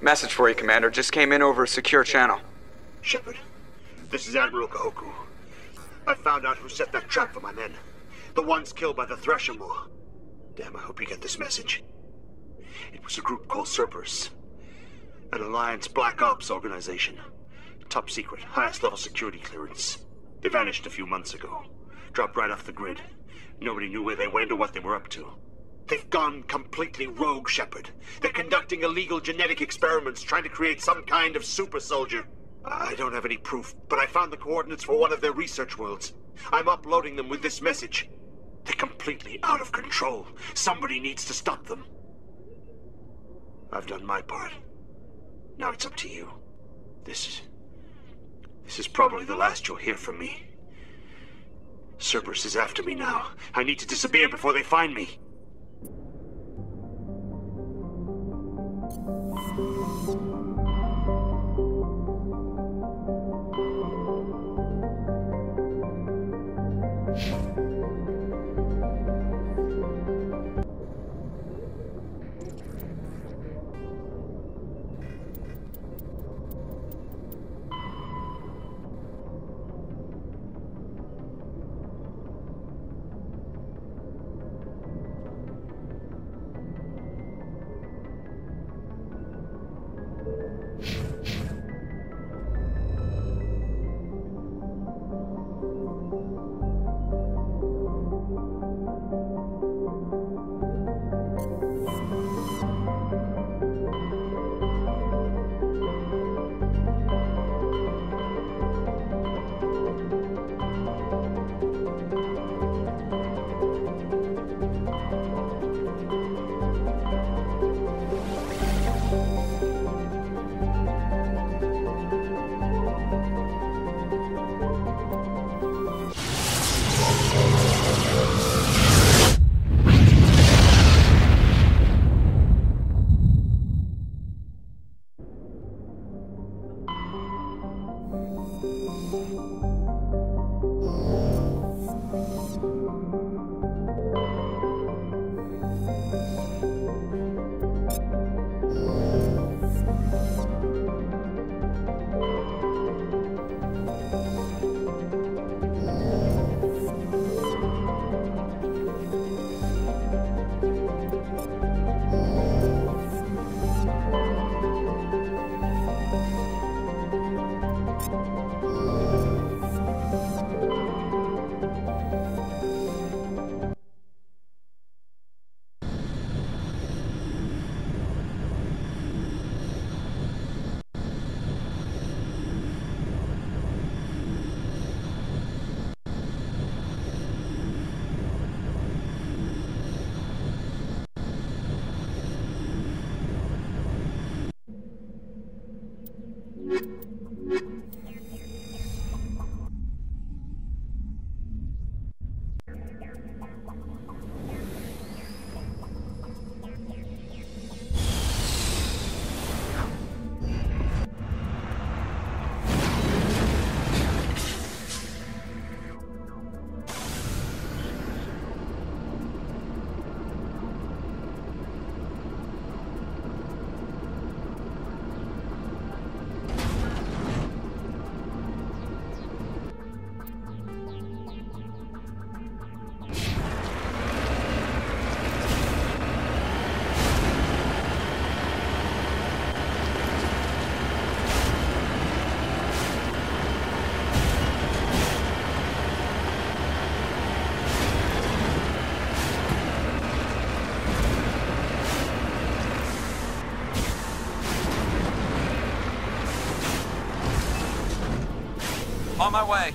Message for you, Commander. Just came in over a secure channel. Shepard, this is Admiral Kahoku. I found out who set that trap for my men. The ones killed by the Thresher Maw. Damn, I hope you get this message. It was a group called Cerberus. An Alliance Black Ops organization. Top secret, highest level security clearance. They vanished a few months ago. Dropped right off the grid. Nobody knew where they went or what they were up to. They've gone completely rogue, Shepard. They're conducting illegal genetic experiments, trying to create some kind of super soldier. I don't have any proof, but I found the coordinates for one of their research worlds. I'm uploading them with this message. They're completely out of control. Somebody needs to stop them. I've done my part. Now it's up to you. This is probably the last you'll hear from me. Cerberus is after me now. I need to disappear before they find me. On my way.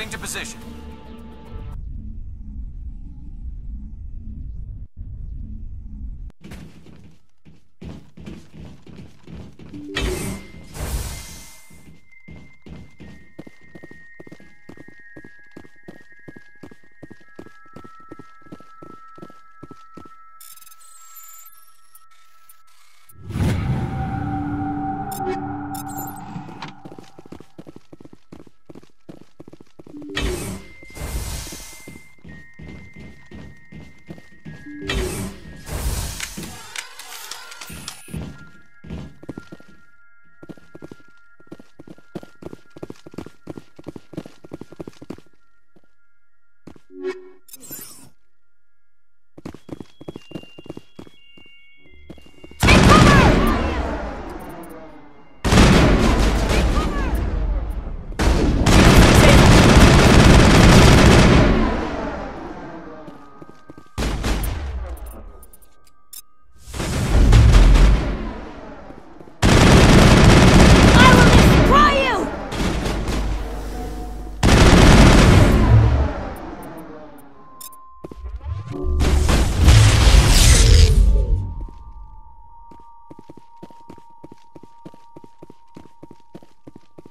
Getting to position.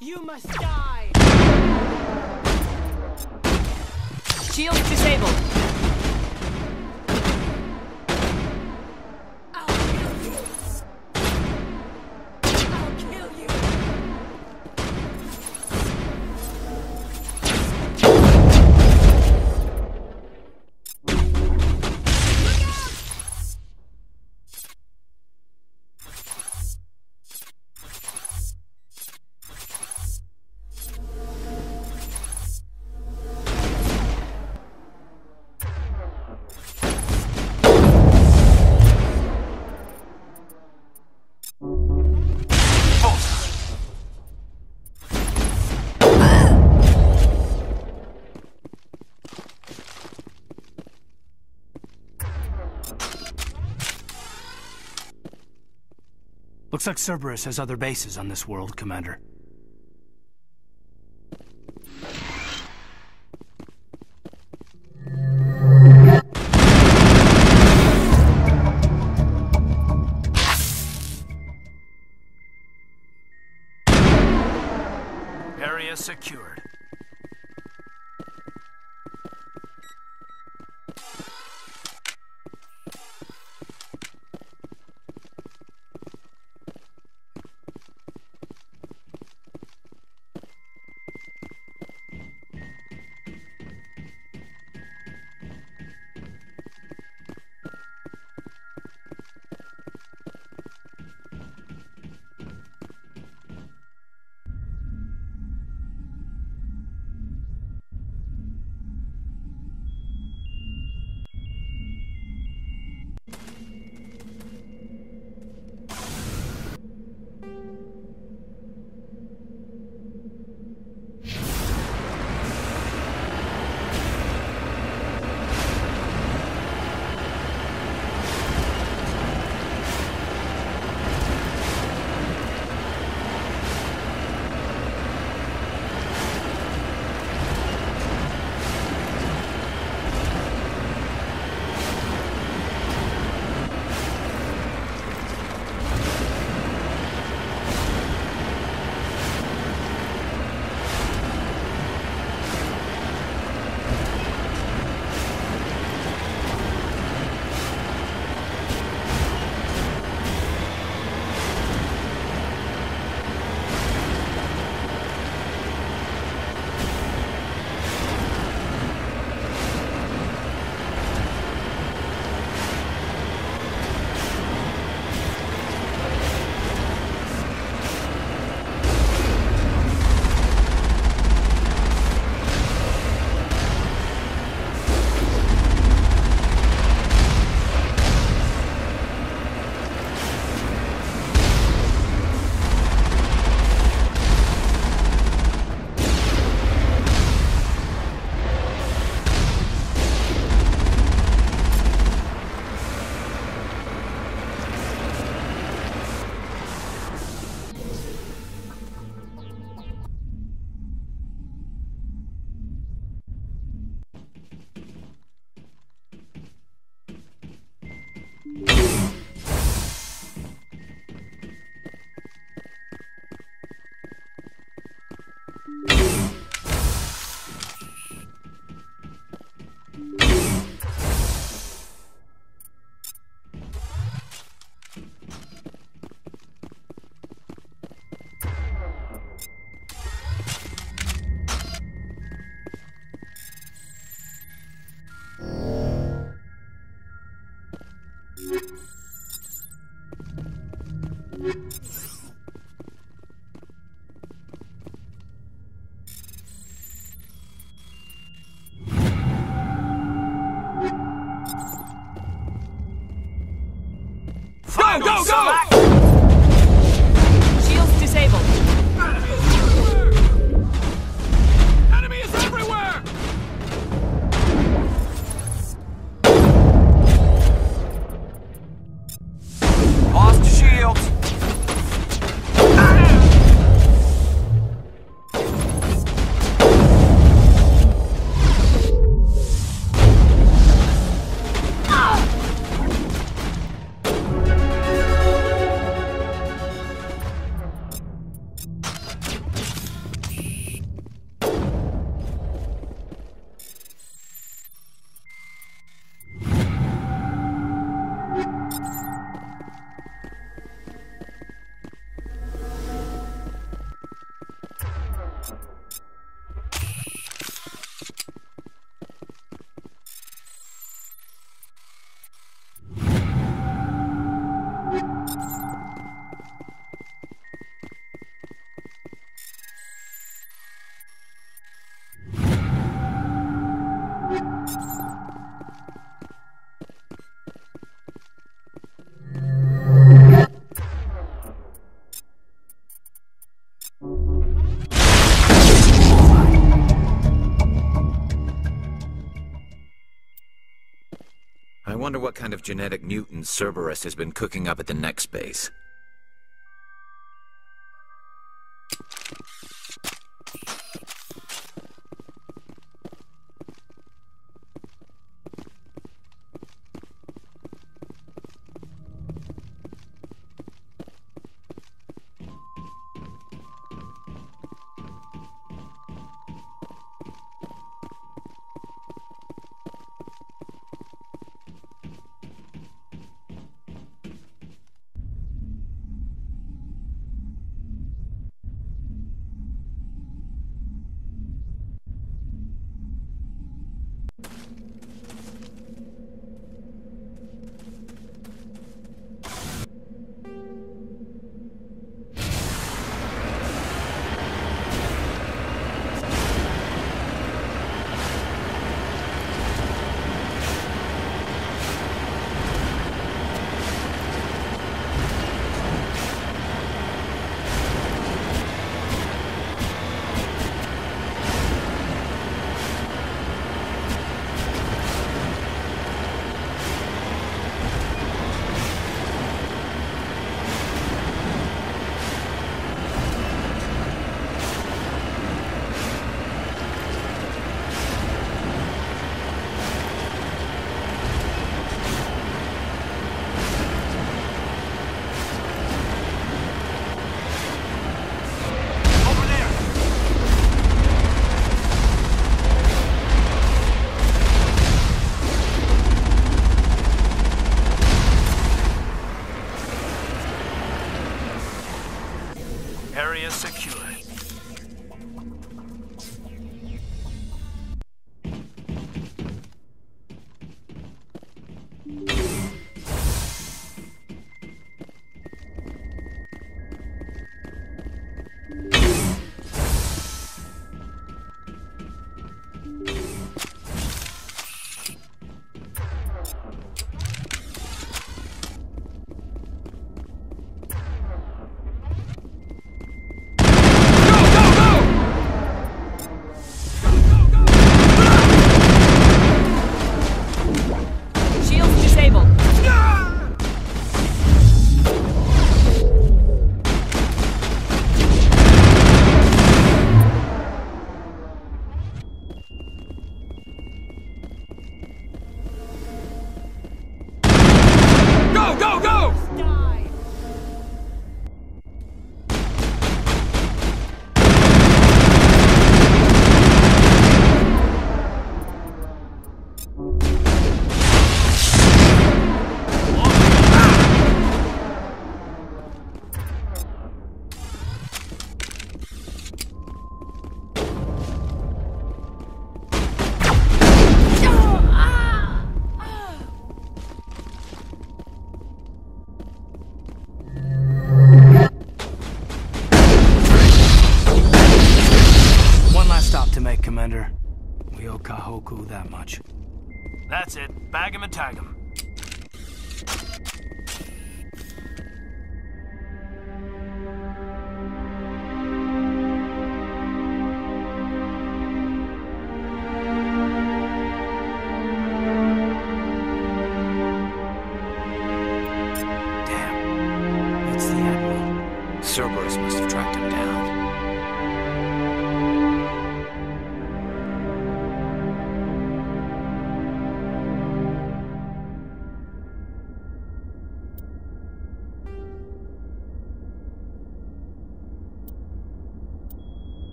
You must die! Shield disabled. I'll kill you! I'll kill you! Looks like Cerberus has other bases on this world, Commander. Area secured. Go, go, go! Shields disabled. Enemy is everywhere! Lost shields. I wonder what kind of genetic mutants Cerberus has been cooking up at the next base. Area secure. Hoku that much. That's it. Bag him and tag him. Damn. It's the Admiral. Cerberus must have tracked him down.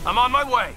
I'm on my way.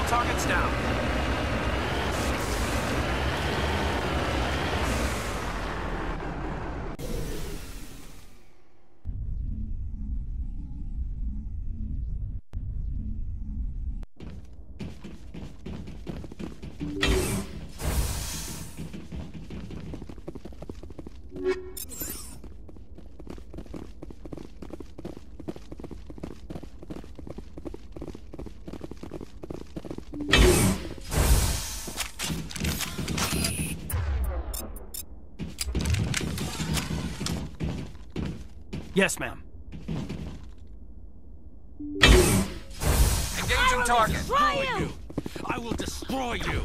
Targets down. Yes, ma'am. Engaging target. Destroy him! I will destroy you.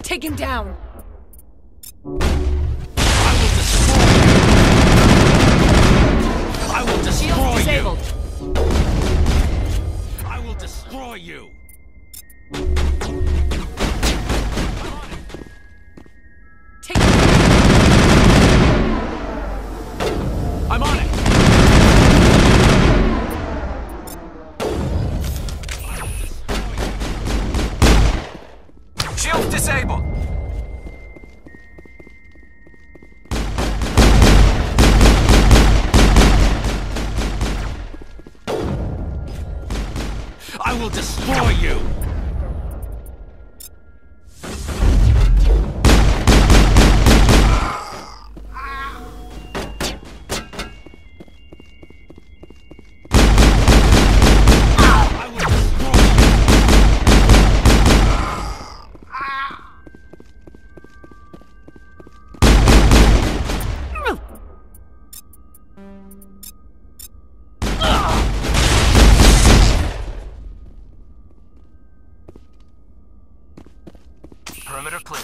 Take him down! I will destroy Shield disabled. I will destroy you. Take him down! I'm on it. disabled! I will destroy you! Perimeter clear.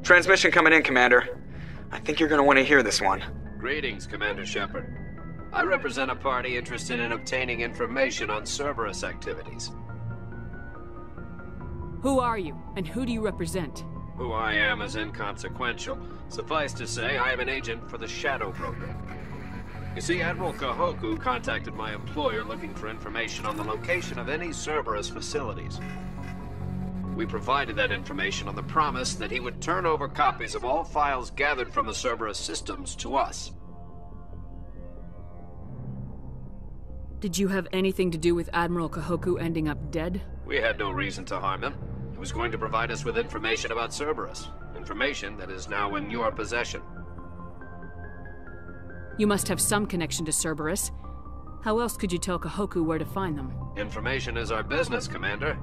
Transmission coming in, Commander. I think you're gonna want to hear this one. Greetings, Commander Shepard. I represent a party interested in obtaining information on Cerberus activities. Who are you, and who do you represent? Who I am is inconsequential. Suffice to say, I am an agent for the Shadow Broker. You see, Admiral Kahoku contacted my employer looking for information on the location of any Cerberus facilities. We provided that information on the promise that he would turn over copies of all files gathered from the Cerberus systems to us. Did you have anything to do with Admiral Kahoku ending up dead? We had no reason to harm him. He was going to provide us with information about Cerberus. Information that is now in your possession. You must have some connection to Cerberus. How else could you tell Kahoku where to find them? Information is our business, Commander.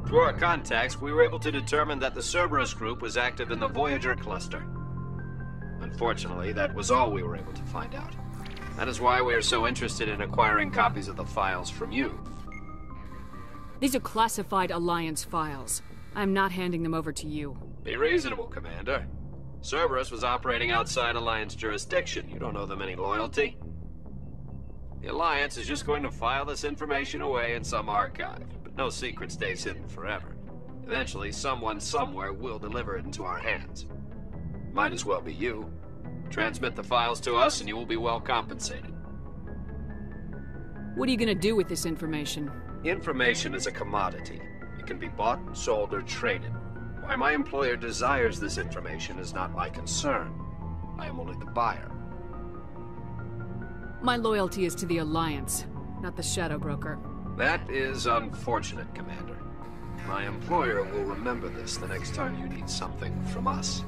Through our contacts, we were able to determine that the Cerberus group was active in the Voyager cluster. Unfortunately, that was all we were able to find out. That is why we are so interested in acquiring copies of the files from you. These are classified Alliance files. I'm not handing them over to you. Be reasonable, Commander. Cerberus was operating outside Alliance jurisdiction. You don't owe them any loyalty. The Alliance is just going to file this information away in some archive, but no secret stays hidden forever. Eventually, someone somewhere will deliver it into our hands. Might as well be you. Transmit the files to us and you will be well compensated. What are you gonna do with this information? Information is a commodity. It can be bought, sold, or traded. Why my employer desires this information is not my concern. I am only the buyer. My loyalty is to the Alliance, not the Shadow Broker. That is unfortunate, Commander. My employer will remember this the next time you need something from us.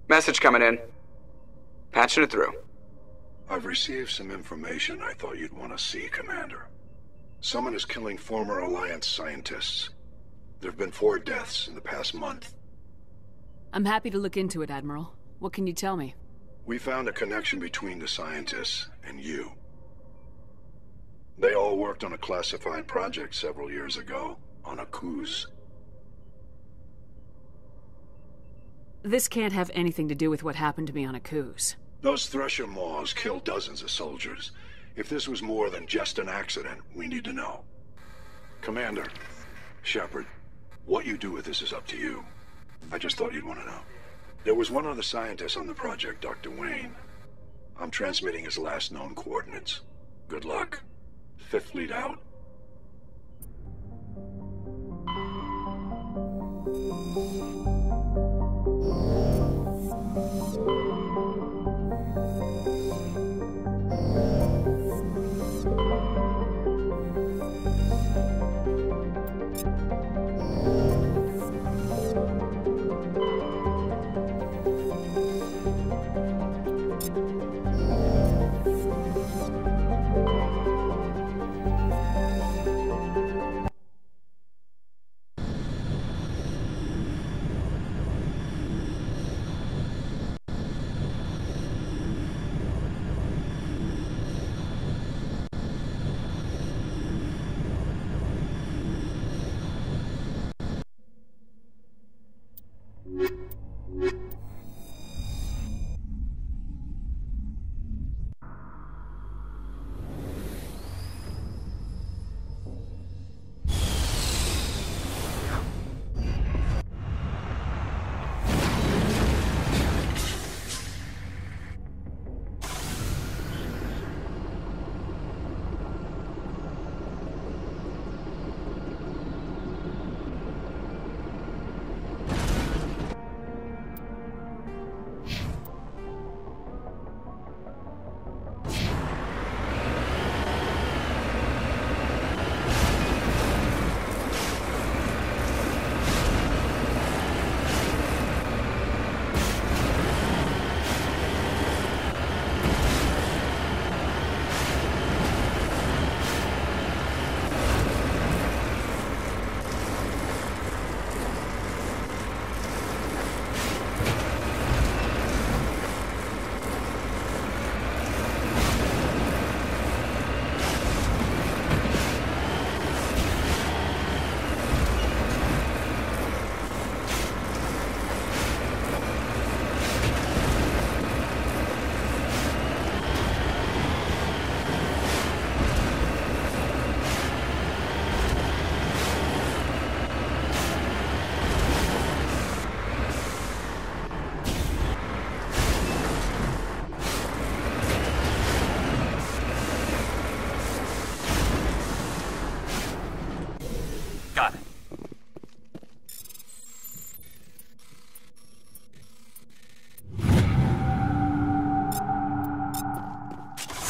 Message coming in. Patching it through. I've received some information I thought you'd want to see, Commander. Someone is killing former Alliance scientists. There have been 4 deaths in the past month. I'm happy to look into it, Admiral. What can you tell me? We found a connection between the scientists and you. They all worked on a classified project several years ago, on a cruise. This can't have anything to do with what happened to me on Akuz. Those Thresher Maws killed dozens of soldiers. If this was more than just an accident, we need to know. Commander, Shepard, what you do with this is up to you. I just thought you'd want to know. There was one other scientist on the project, Dr. Wayne. I'm transmitting his last known coordinates. Good luck. 5th Fleet out.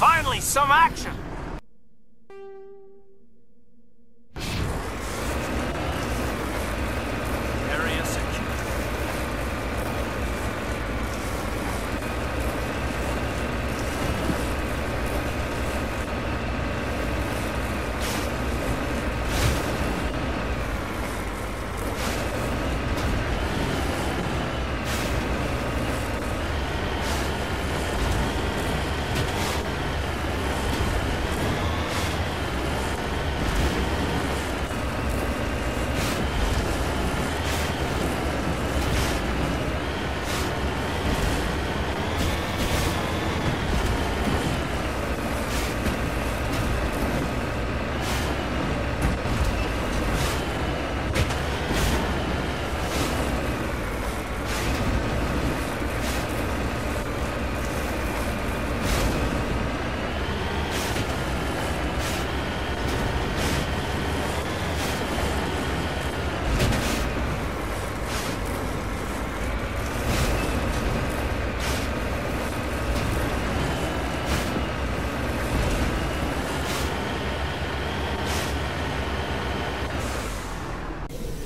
Finally, some action! Area secure.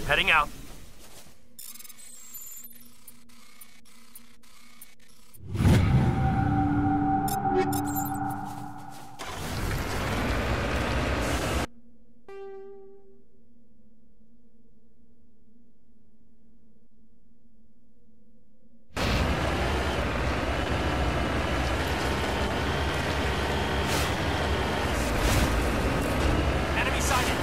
Heading out. Enemy sighted.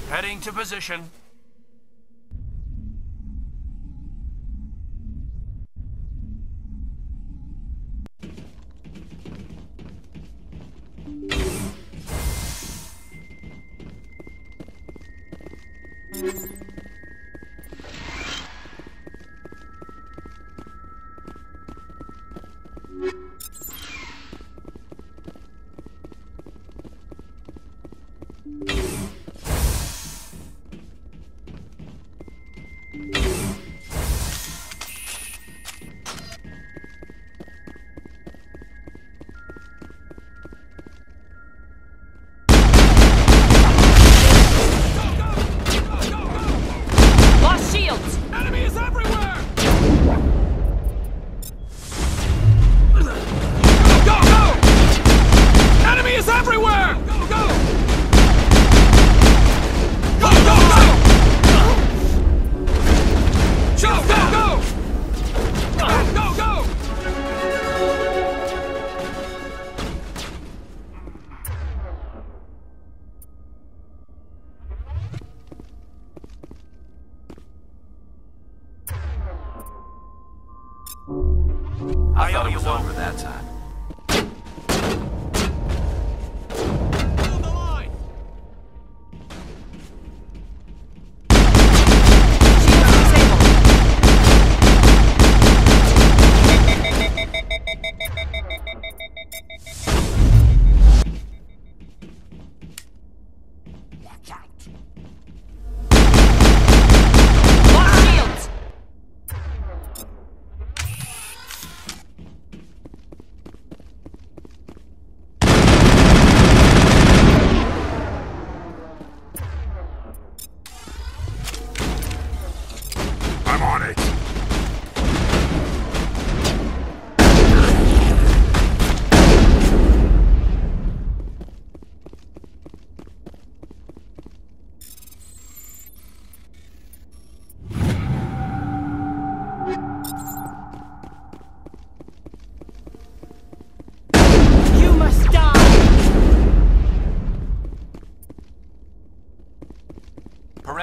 Heading to position. Lost shields! Enemies everywhere! Go, go! Enemy is everywhere! Go, go! Go, go, go! Go, go, go! Go, go, go! I thought it was over that time.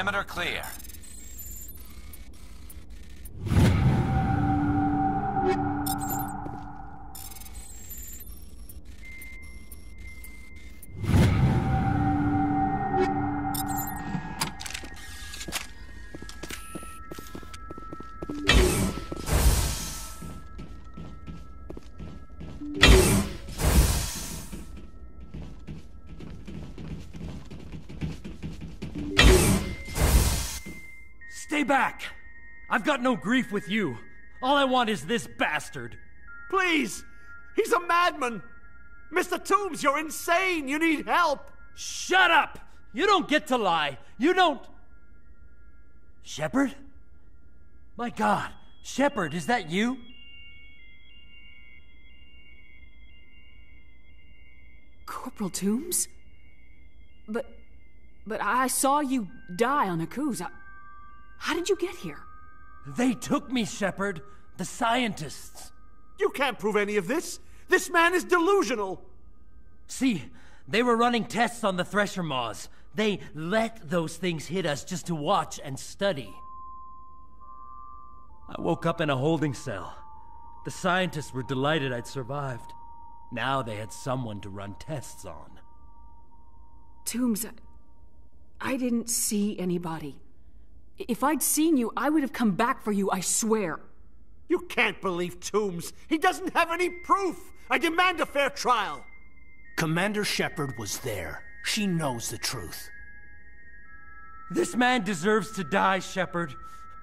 Perimeter clear. Stay back! I've got no grief with you. All I want is this bastard. Please! He's a madman! Mr. Toombs, you're insane! You need help! Shut up! You don't get to lie. You don't... Shepard? My God, Shepard, is that you? Corporal Toombs? But I saw you die on Aku's. How did you get here? They took me, Shepard. The scientists. You can't prove any of this! This man is delusional! See, they were running tests on the Thresher Maws. They let those things hit us just to watch and study. I woke up in a holding cell. The scientists were delighted I'd survived. Now they had someone to run tests on. Toombs, I didn't see anybody. If I'd seen you, I would have come back for you, I swear. You can't believe Toombs! He doesn't have any proof! I demand a fair trial! Commander Shepard was there. She knows the truth. This man deserves to die, Shepard.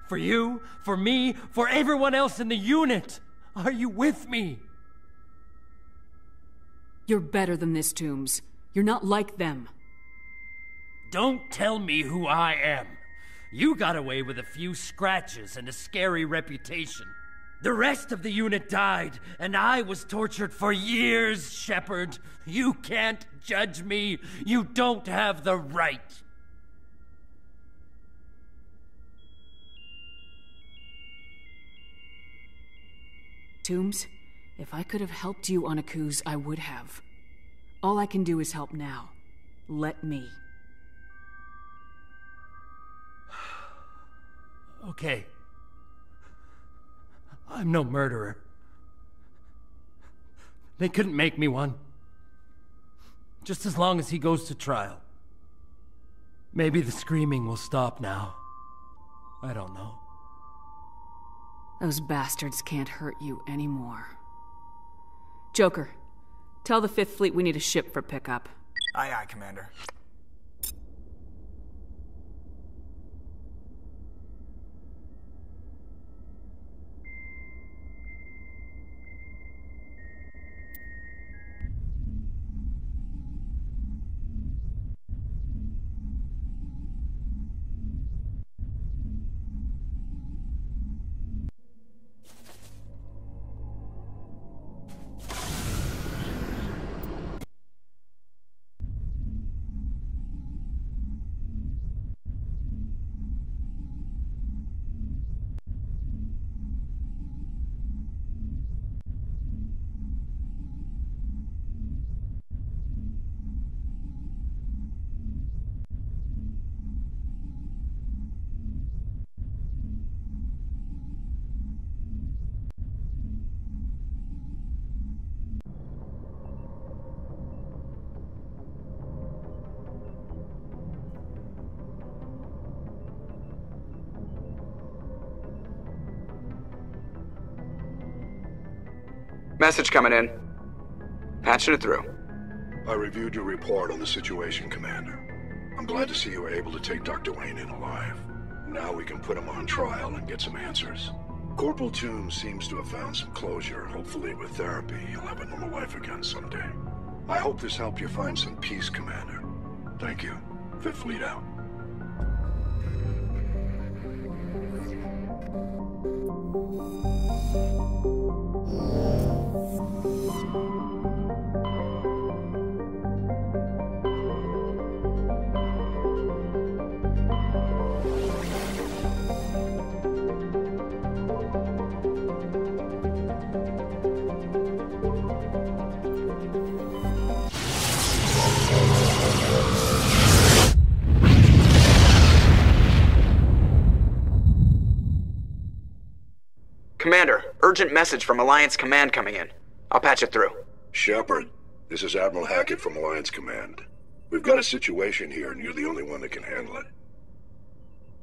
For you, for me, for everyone else in the unit. Are you with me? You're better than this, Toombs. You're not like them. Don't tell me who I am. You got away with a few scratches and a scary reputation. The rest of the unit died, and I was tortured for years, Shepard. You can't judge me. You don't have the right. Toombs, if I could have helped you on Aku's, I would have. All I can do is help now. Let me. Okay. I'm no murderer. They couldn't make me one. Just as long as he goes to trial. Maybe the screaming will stop now. I don't know. Those bastards can't hurt you anymore. Joker, tell the Fifth Fleet we need a ship for pickup. Aye, aye, Commander. Message coming in. Patching it through. I reviewed your report on the situation, Commander. I'm glad to see you were able to take Dr. Wayne in alive. Now we can put him on trial and get some answers. Corporal Toombs seems to have found some closure. Hopefully with therapy, he'll have a normal life again someday. I hope this helped you find some peace, Commander. Thank you. Fifth Fleet out. urgent message from Alliance Command coming in. I'll patch it through. Shepard, this is Admiral Hackett from Alliance Command. We've got a situation here, and you're the only one that can handle it.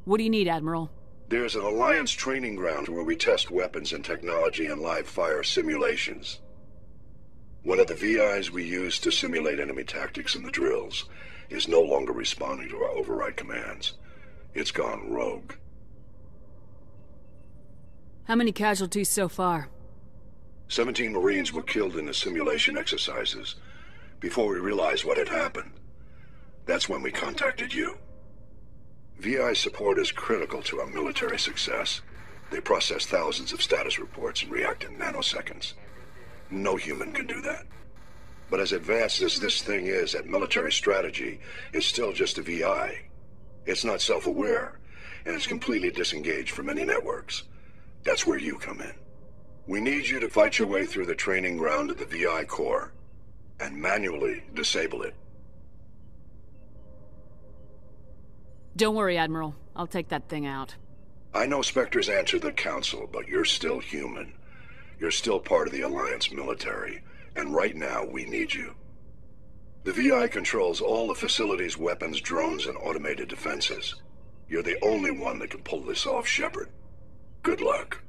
What do you need, Admiral? There's an Alliance training ground where we test weapons and technology in live-fire simulations. One of the VIs we use to simulate enemy tactics in the drills is no longer responding to our override commands. It's gone rogue. How many casualties so far? 17 Marines were killed in the simulation exercises before we realized what had happened. That's when we contacted you. VI support is critical to our military success. They process thousands of status reports and react in nanoseconds. No human can do that. But as advanced as this thing is at military strategy, it's still just a VI. It's not self-aware, and it's completely disengaged from any networks. That's where you come in. We need you to fight your way through the training ground of the VI core and manually disable it. Don't worry, Admiral. I'll take that thing out. I know Spectres answer the Council, but you're still human. You're still part of the Alliance military, and right now we need you. The VI controls all the facility's weapons, drones, and automated defenses. You're the only one that can pull this off, Shepard. Good luck.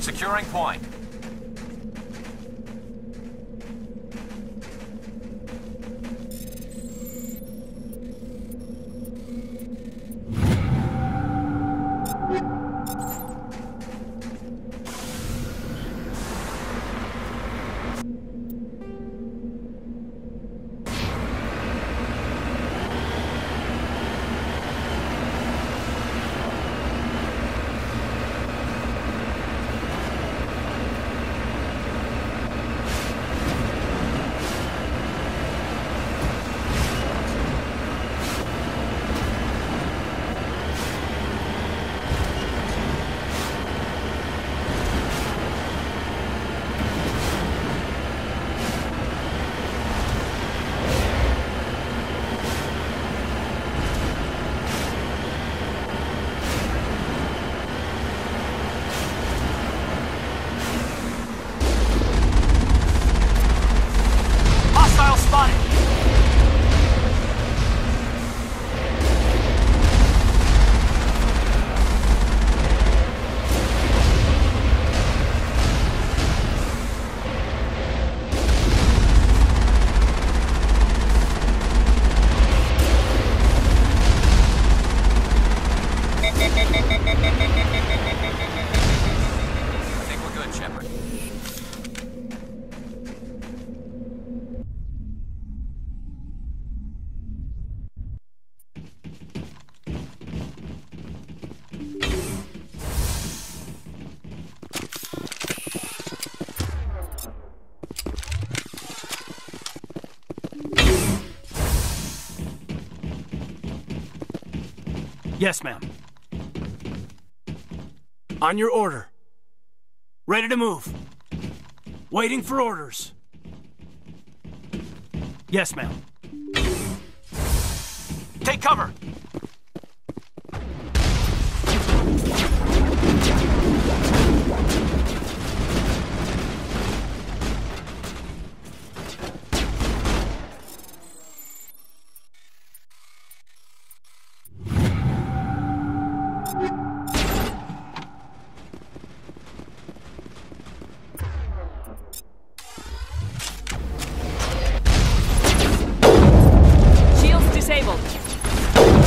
Securing point. Yes, ma'am. On your order. Ready to move. Waiting for orders. Yes, ma'am. Take cover! Shields disabled.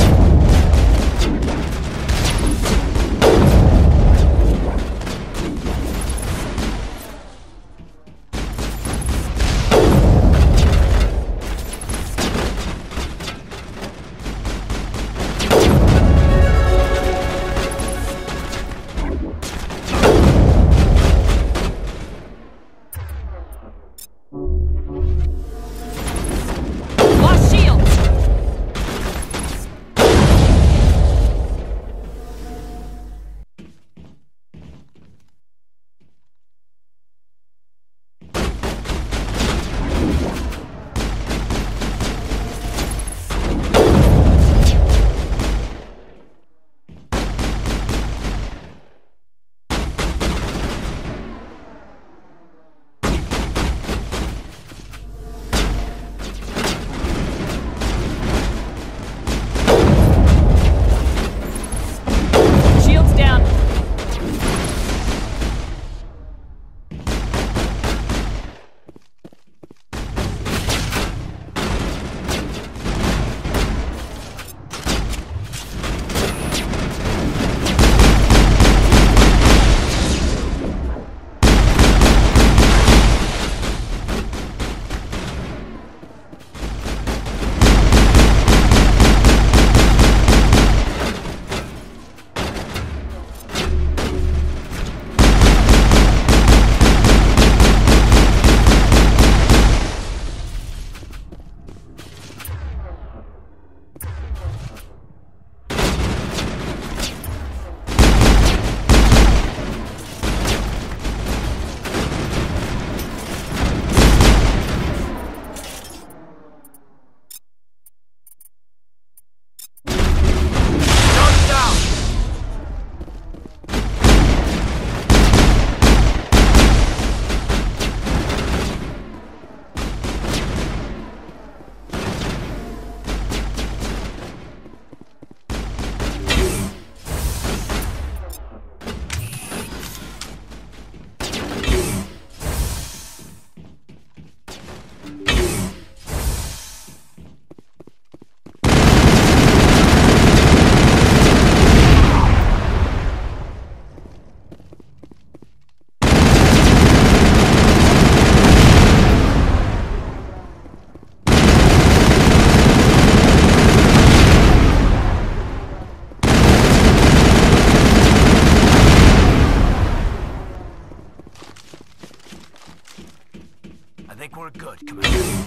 I think we're good, Commander.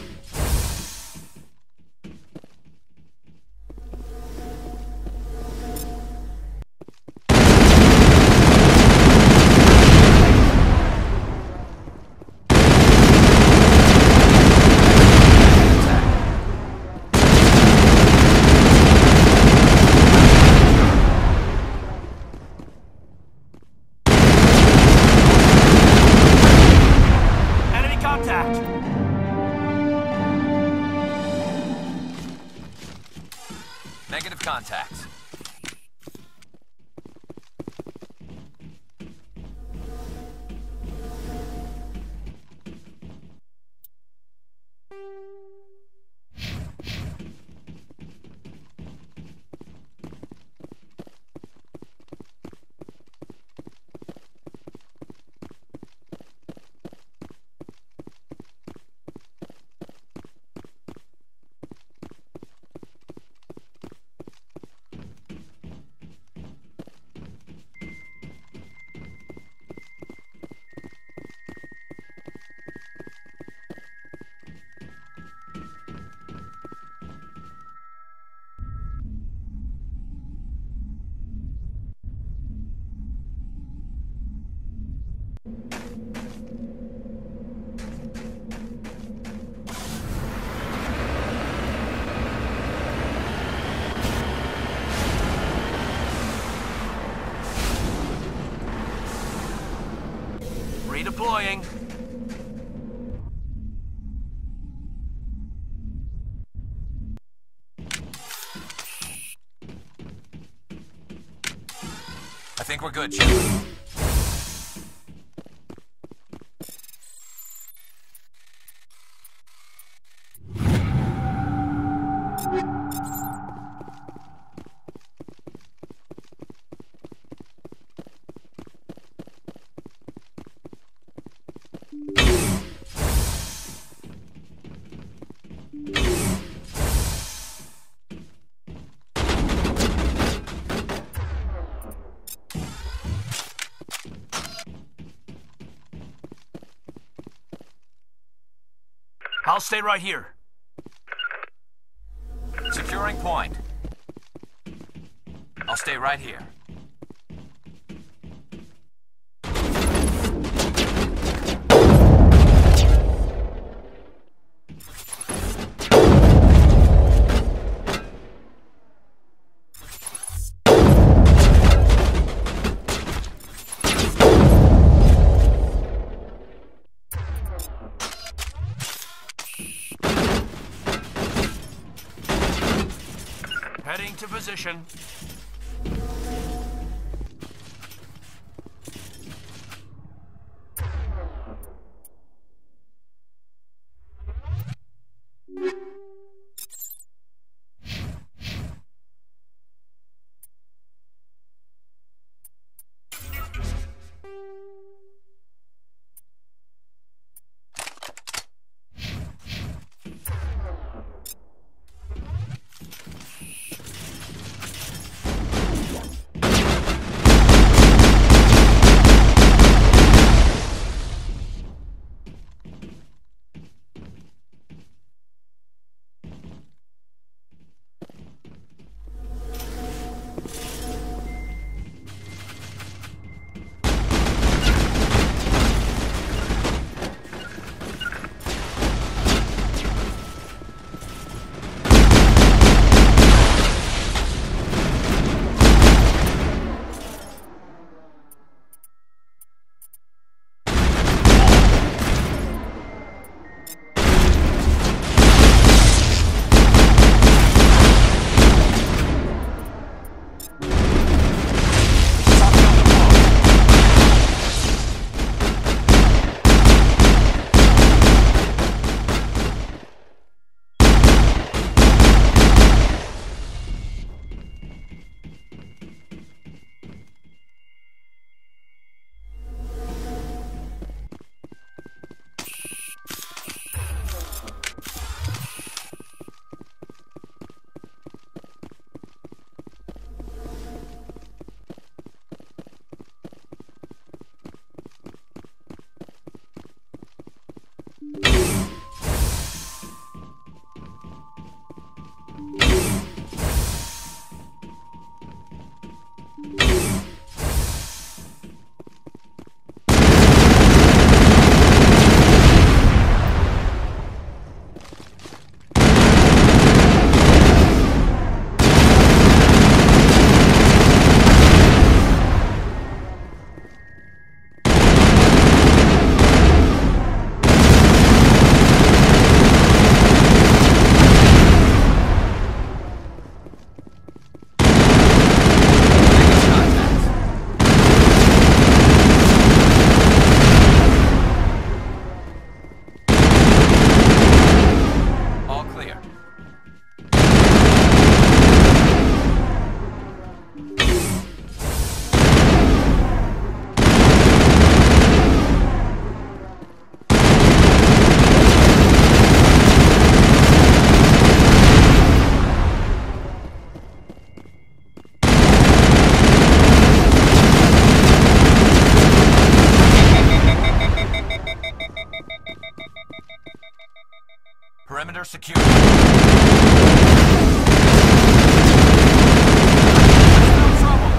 Negative contact. Redeploying. I think we're good, Shepard. I'll stay right here. Securing point. I'll stay right here. Heading to position. under security. No trouble.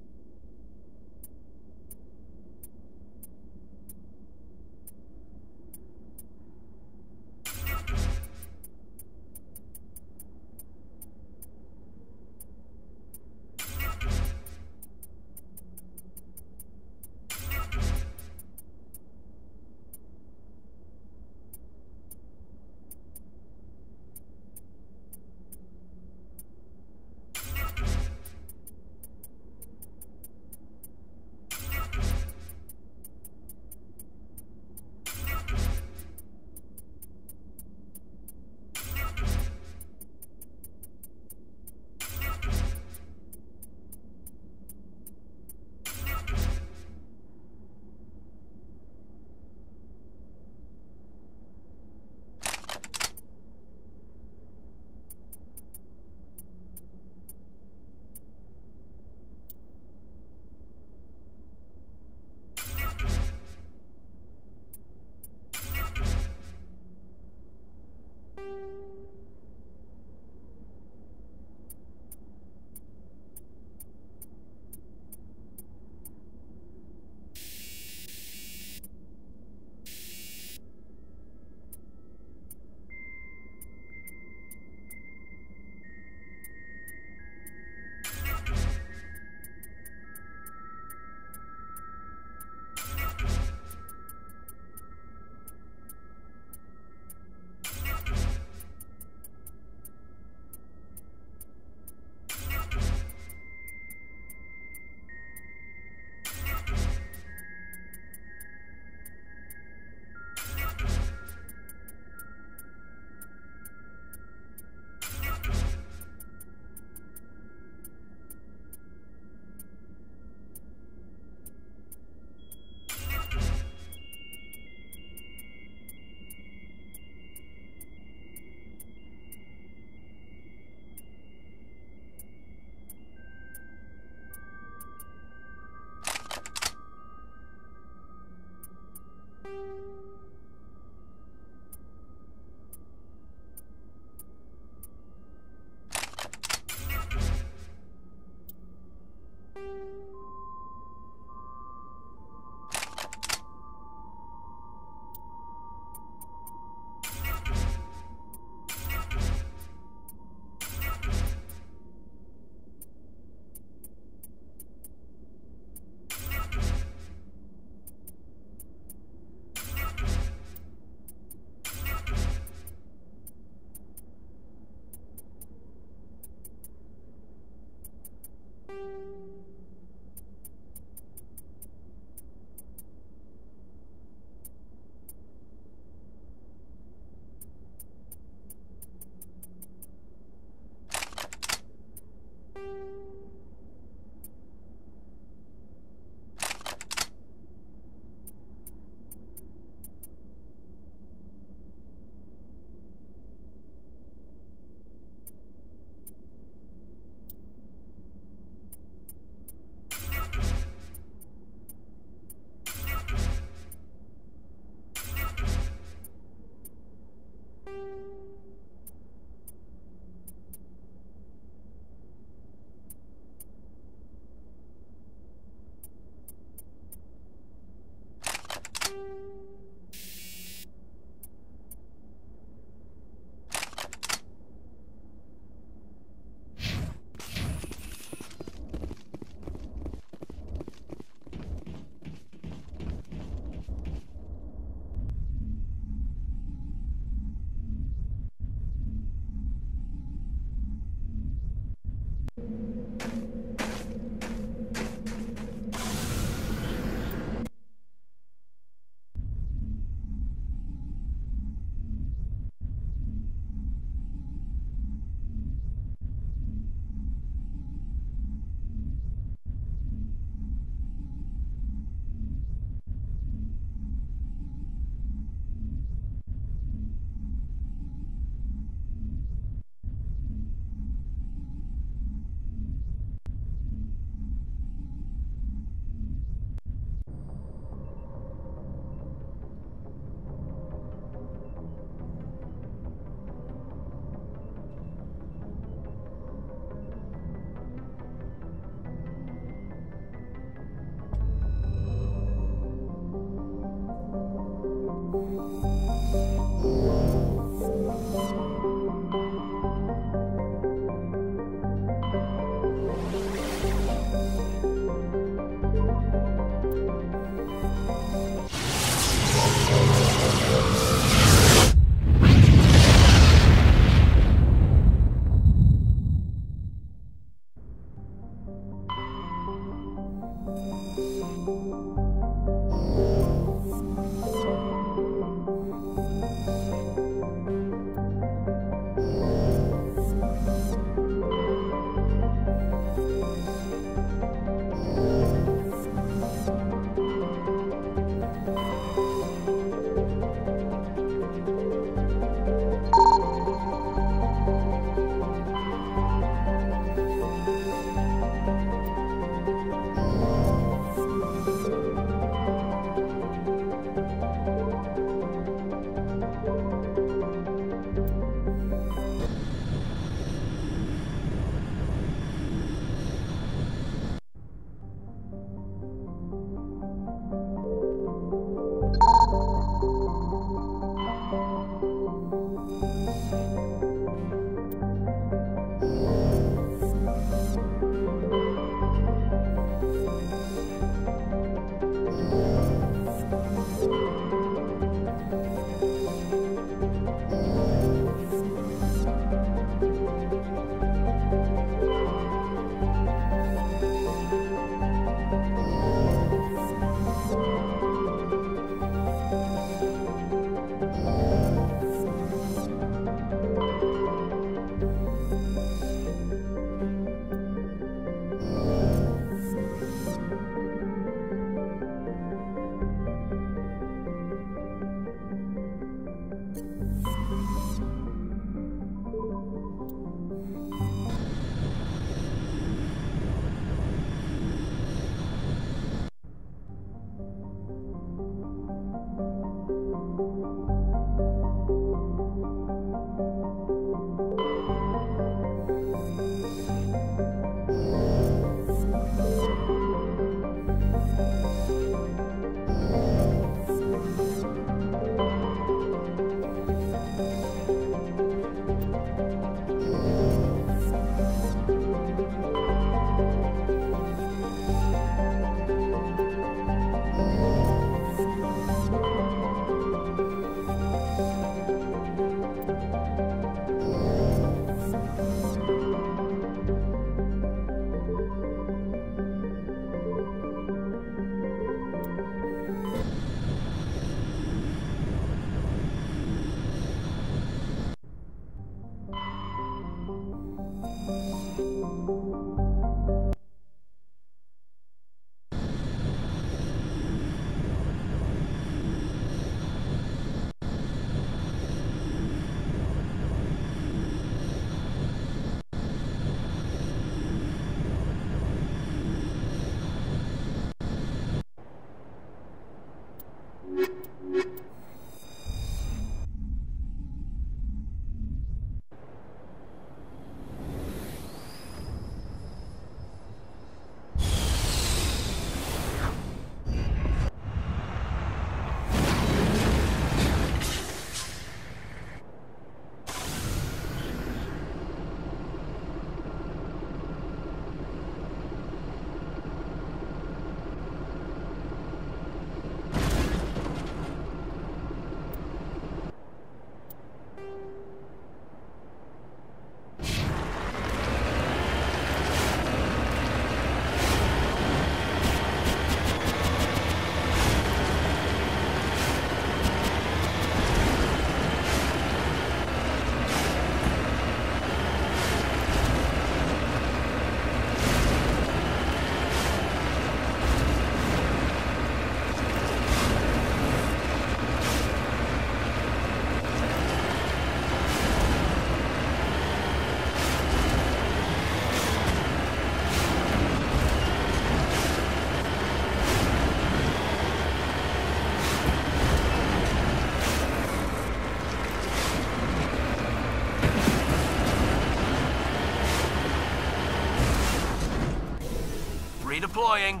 Redeploying.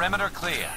Perimeter clear.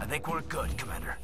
I think we're good, Commander.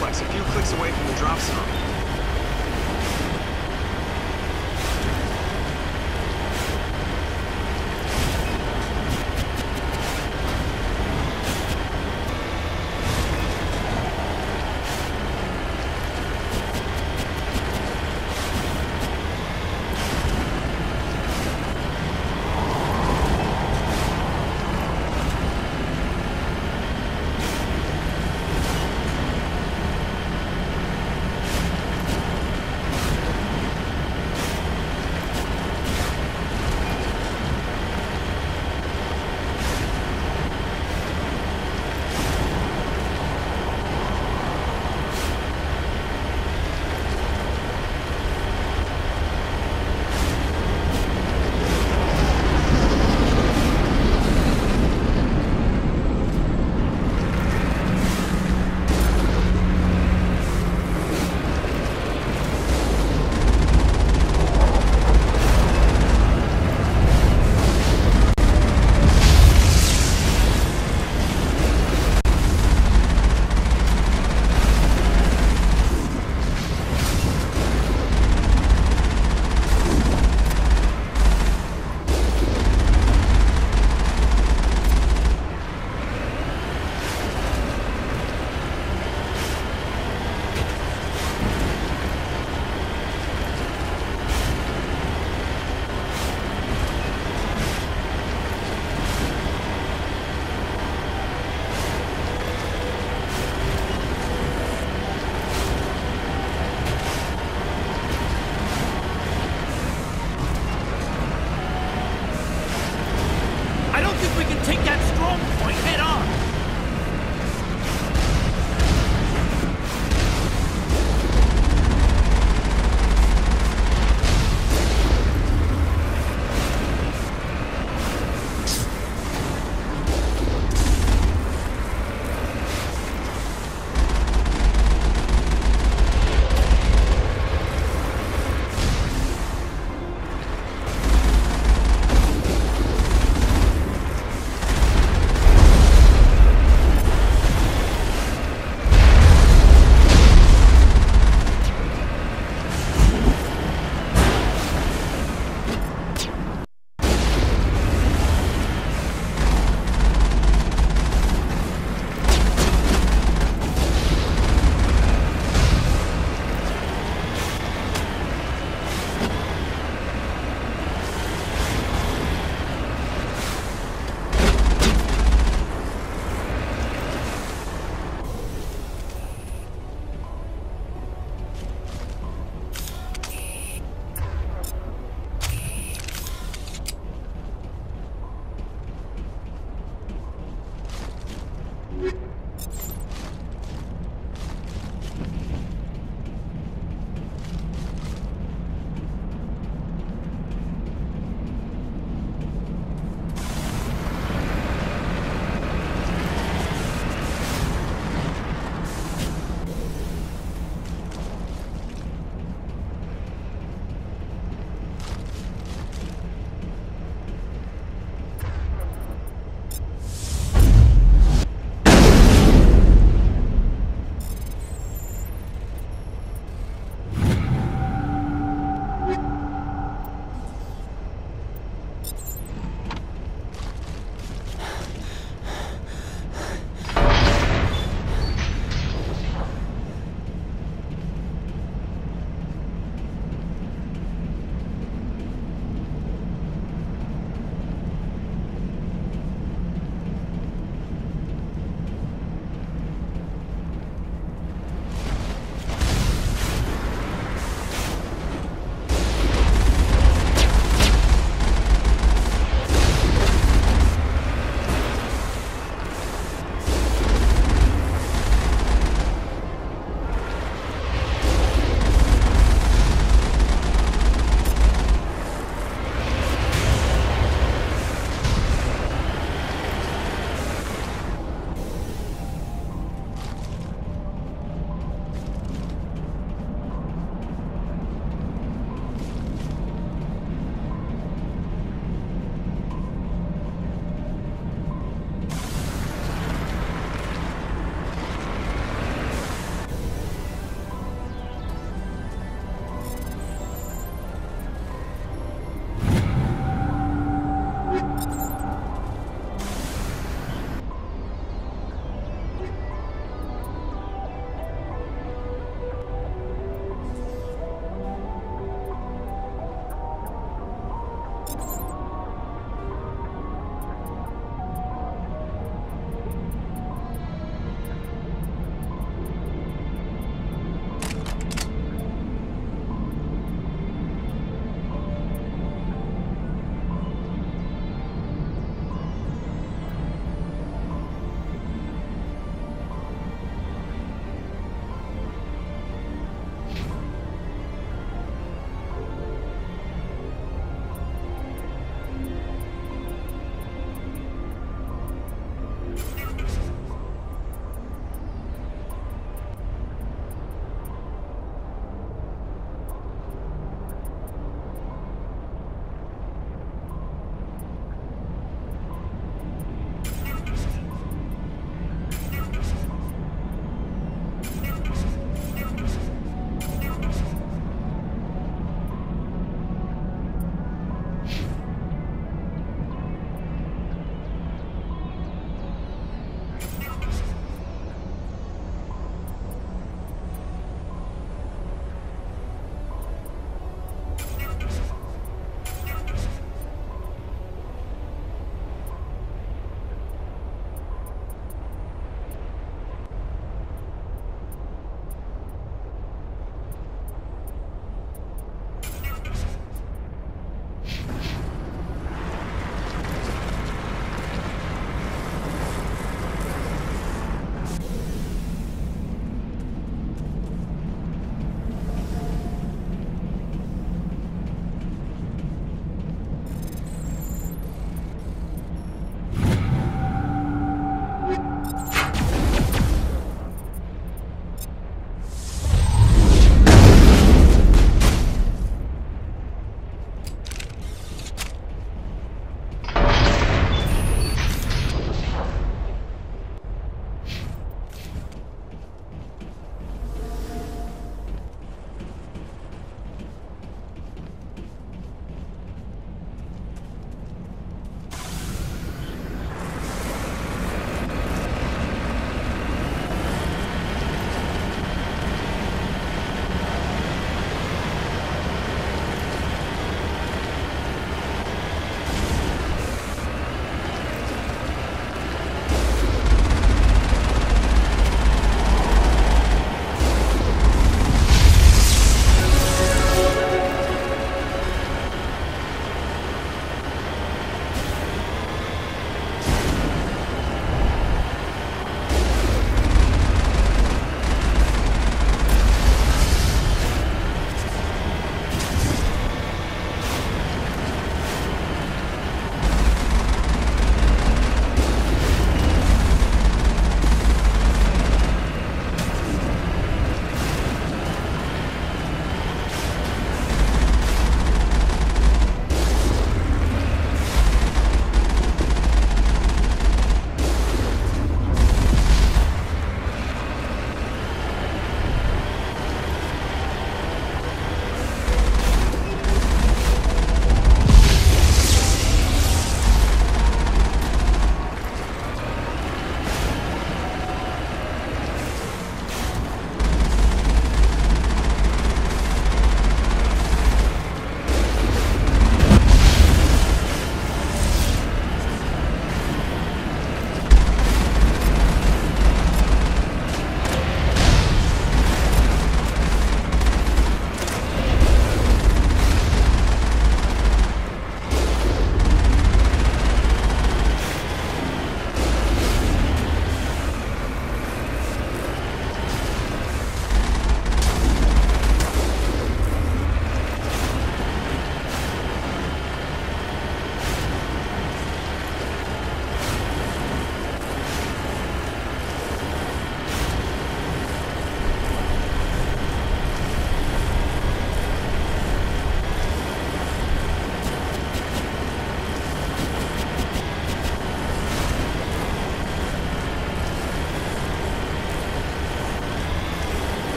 complex, a few clicks away from the drop zone.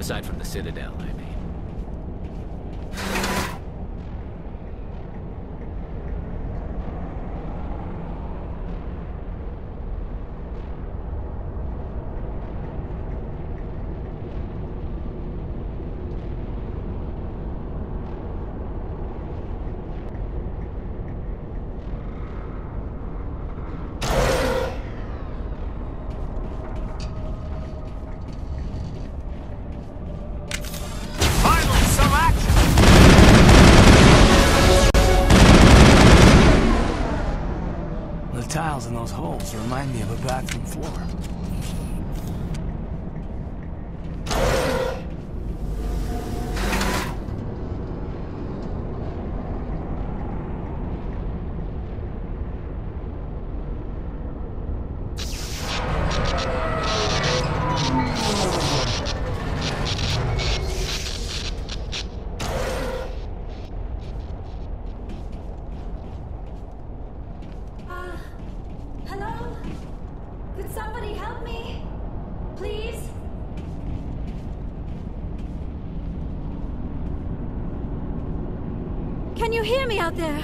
Aside from the Citadel, I mean. Tiles in those holes remind me of a bathroom floor. Hello? Could somebody help me? Please? Can you hear me out there?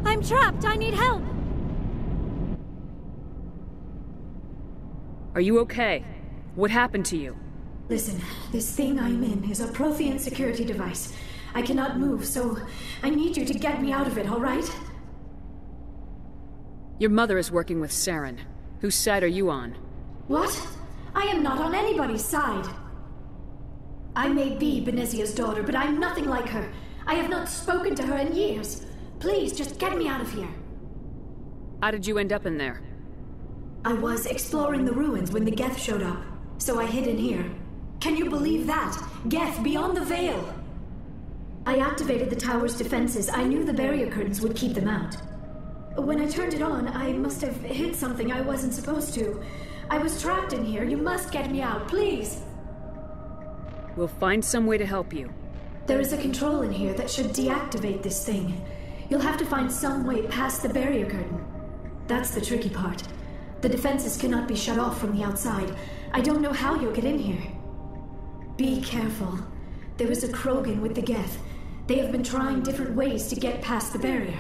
I'm trapped. I need help. Are you okay? What happened to you? Listen, this thing I'm in is a Prothean security device. I cannot move, so I need you to get me out of it, all right? Your mother is working with Saren. Whose side are you on? What? I am not on anybody's side. I may be Benezia's daughter, but I'm nothing like her. I have not spoken to her in years. Please, just get me out of here. How did you end up in there? I was exploring the ruins when the Geth showed up, so I hid in here. Can you believe that? Geth, beyond the veil! I activated the tower's defenses. I knew the barrier curtains would keep them out. When I turned it on, I must have hit something I wasn't supposed to. I was trapped in here. You must get me out, please! We'll find some way to help you. There is a control in here that should deactivate this thing. You'll have to find some way past the barrier curtain. That's the tricky part. The defenses cannot be shut off from the outside. I don't know how you'll get in here. Be careful. There is a Krogan with the Geth. They have been trying different ways to get past the barrier.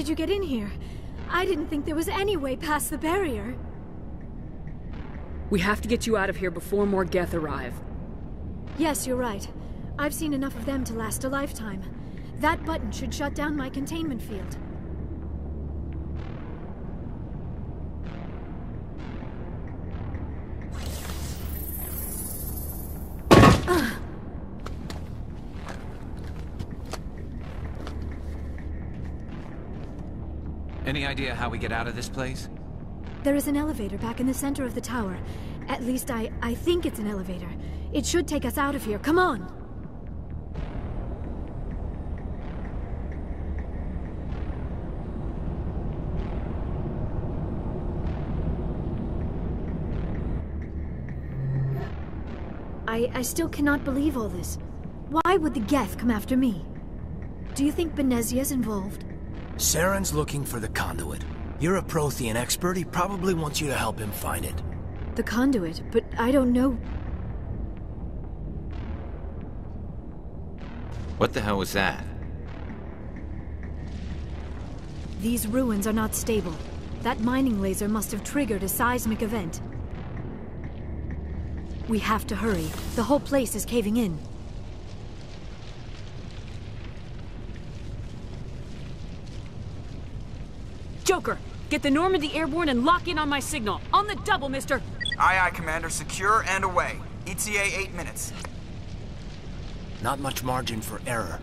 did you get in here? I didn't think there was any way past the barrier. We have to get you out of here before more Geth arrive. Yes, you're right. I've seen enough of them to last a lifetime. That button should shut down my containment field. Any idea how we get out of this place? There is an elevator back in the center of the tower. At least I think it's an elevator. It should take us out of here. Come on! I still cannot believe all this. Why would the Geth come after me? Do you think Benezia's involved? Saren's looking for the conduit. You're a Prothean expert. He probably wants you to help him find it. The conduit, but I don't know. What the hell was that? These ruins are not stable. That mining laser must have triggered a seismic event. We have to hurry. The whole place is caving in. Joker, get the Normandy airborne and lock in on my signal. On the double, mister! Aye, aye, Commander. Secure and away. ETA 8 minutes. Not much margin for error.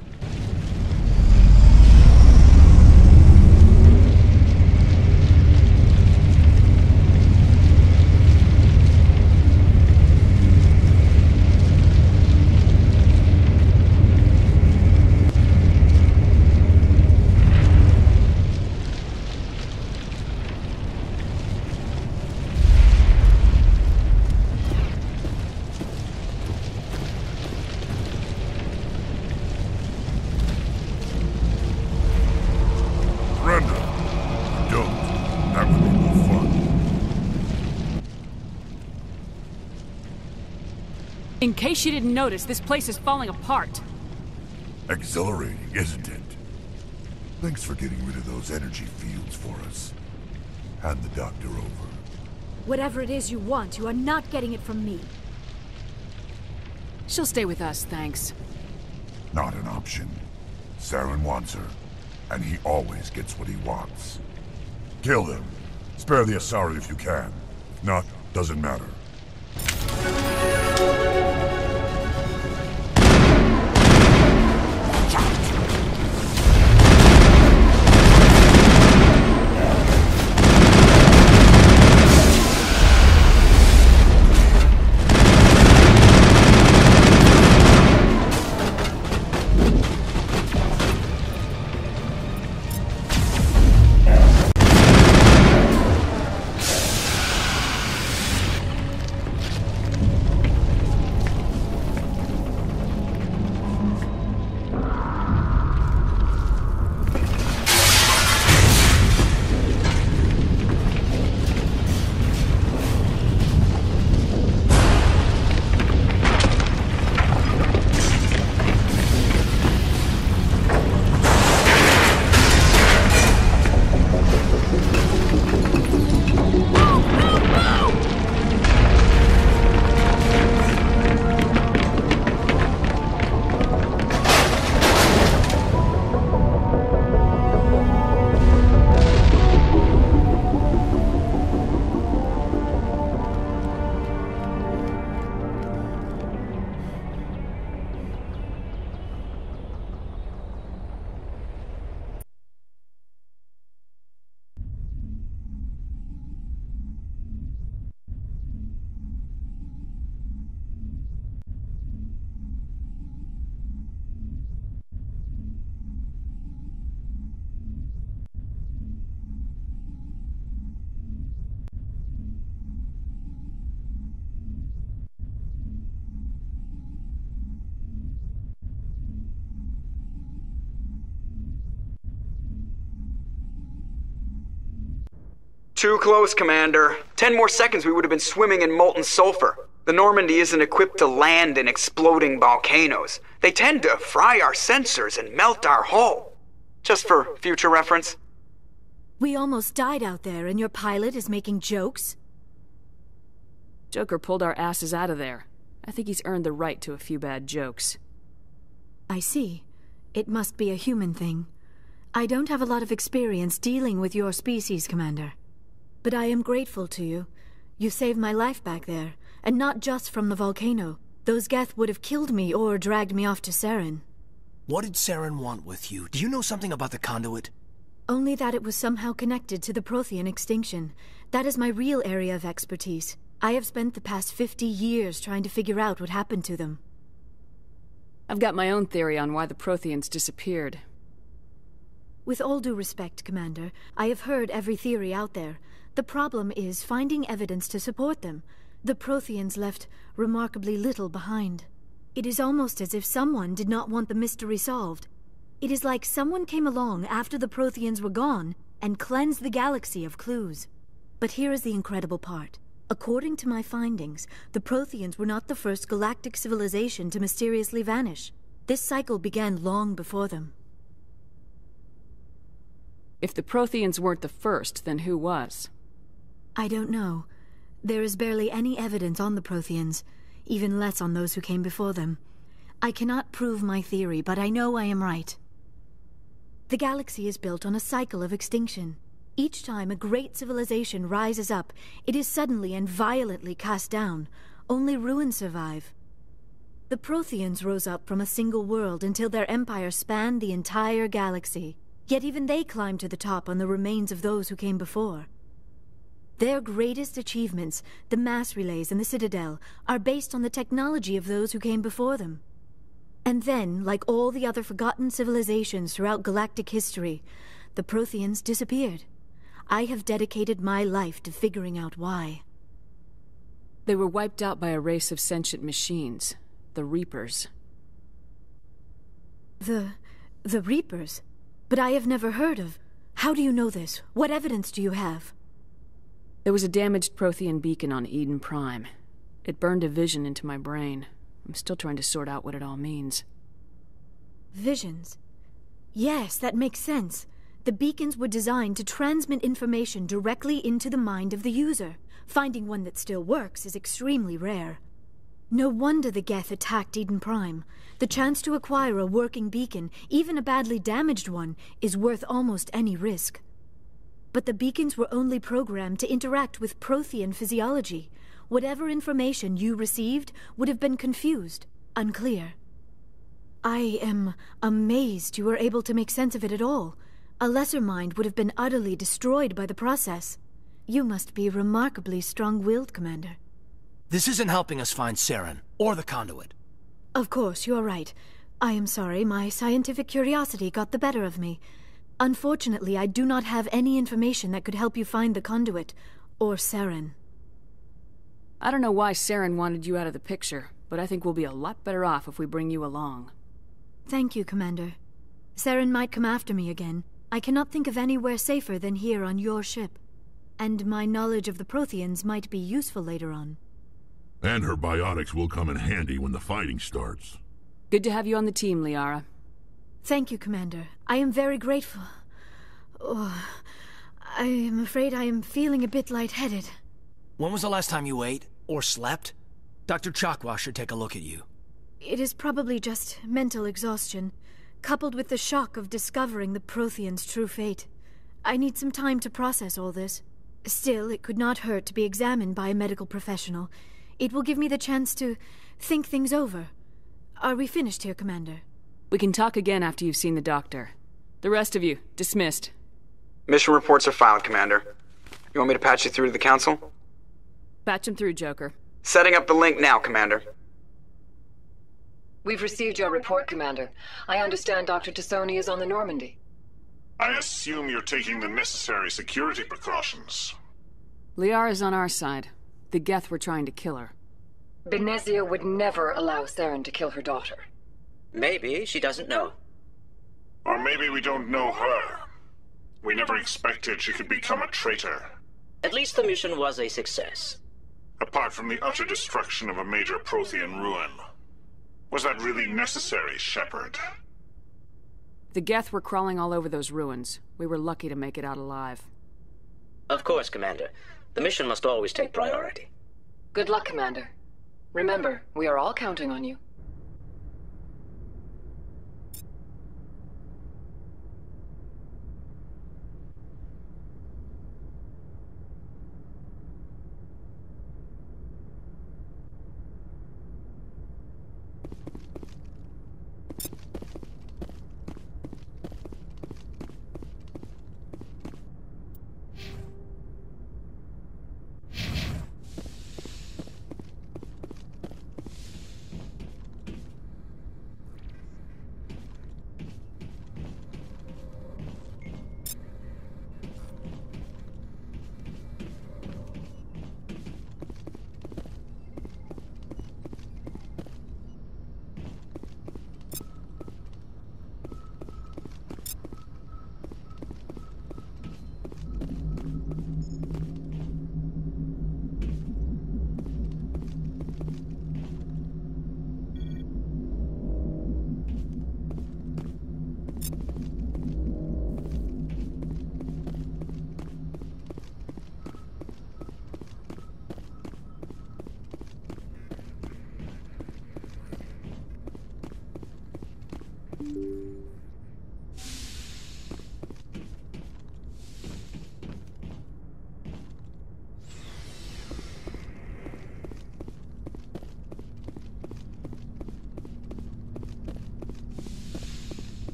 In case you didn't notice, this place is falling apart. Exhilarating, isn't it? Thanks for getting rid of those energy fields for us. Hand the doctor over. Whatever it is you want, you are not getting it from me. She'll stay with us, thanks. Not an option. Saren wants her, and he always gets what he wants. Kill them. Spare the Asari if you can. If not, doesn't matter. Too close, Commander. 10 more seconds we would have been swimming in molten sulfur. The Normandy isn't equipped to land in exploding volcanoes. They tend to fry our sensors and melt our hull. Just for future reference. We almost died out there, and your pilot is making jokes? Joker pulled our asses out of there. I think he's earned the right to a few bad jokes. I see. It must be a human thing. I don't have a lot of experience dealing with your species, Commander. But I am grateful to you. You saved my life back there, and not just from the volcano. Those Geth would have killed me or dragged me off to Saren. What did Saren want with you? Do you know something about the conduit? Only that it was somehow connected to the Prothean extinction. That is my real area of expertise. I have spent the past 50 years trying to figure out what happened to them. I've got my own theory on why the Protheans disappeared. With all due respect, Commander, I have heard every theory out there. The problem is finding evidence to support them. The Protheans left remarkably little behind. It is almost as if someone did not want the mystery solved. It is like someone came along after the Protheans were gone and cleansed the galaxy of clues. But here is the incredible part. According to my findings, the Protheans were not the first galactic civilization to mysteriously vanish. This cycle began long before them. If the Protheans weren't the first, then who was? I don't know. There is barely any evidence on the Protheans, even less on those who came before them. I cannot prove my theory, but I know I am right. The galaxy is built on a cycle of extinction. Each time a great civilization rises up, it is suddenly and violently cast down. Only ruins survive. The Protheans rose up from a single world until their empire spanned the entire galaxy. Yet even they climbed to the top on the remains of those who came before. Their greatest achievements, the mass relays and the Citadel, are based on the technology of those who came before them. And then, like all the other forgotten civilizations throughout galactic history, the Protheans disappeared. I have dedicated my life to figuring out why. They were wiped out by a race of sentient machines, the Reapers. The Reapers? But I have never heard of... How do you know this? What evidence do you have? There was a damaged Prothean beacon on Eden Prime. It burned a vision into my brain. I'm still trying to sort out what it all means. Visions? Yes, that makes sense. The beacons were designed to transmit information directly into the mind of the user. Finding one that still works is extremely rare. No wonder the Geth attacked Eden Prime. The chance to acquire a working beacon, even a badly damaged one, is worth almost any risk. But the beacons were only programmed to interact with Prothean physiology. Whatever information you received would have been confused, unclear. I am amazed you were able to make sense of it at all. A lesser mind would have been utterly destroyed by the process. You must be remarkably strong-willed, Commander. This isn't helping us find Saren, or the conduit. Of course, you are right. I am sorry, my scientific curiosity got the better of me. Unfortunately, I do not have any information that could help you find the conduit, or Saren. I don't know why Saren wanted you out of the picture, but I think we'll be a lot better off if we bring you along. Thank you, Commander. Saren might come after me again. I cannot think of anywhere safer than here on your ship. And my knowledge of the Protheans might be useful later on. And her biotics will come in handy when the fighting starts. Good to have you on the team, Liara. Thank you, Commander. I am very grateful. Oh, I am afraid I am feeling a bit lightheaded. When was the last time you ate, or slept? Dr. Chakwa should take a look at you. It is probably just mental exhaustion, coupled with the shock of discovering the Protheans' true fate. I need some time to process all this. Still, it could not hurt to be examined by a medical professional. It will give me the chance to think things over. Are we finished here, Commander? We can talk again after you've seen the doctor. The rest of you, dismissed. Mission reports are filed, Commander. You want me to patch you through to the Council? Patch him through, Joker. Setting up the link now, Commander. We've received your report, Commander. I understand Dr. Tassoni is on the Normandy. I assume you're taking the necessary security precautions. Liara's on our side. The Geth were trying to kill her. Benezia would never allow Saren to kill her daughter. Maybe she doesn't know. Or maybe we don't know her. We never expected she could become a traitor. At least the mission was a success. Apart from the utter destruction of a major Prothean ruin. Was that really necessary, Shepard? The Geth were crawling all over those ruins. We were lucky to make it out alive. Of course, Commander. The mission must always take priority. Good luck, Commander. Remember, we are all counting on you.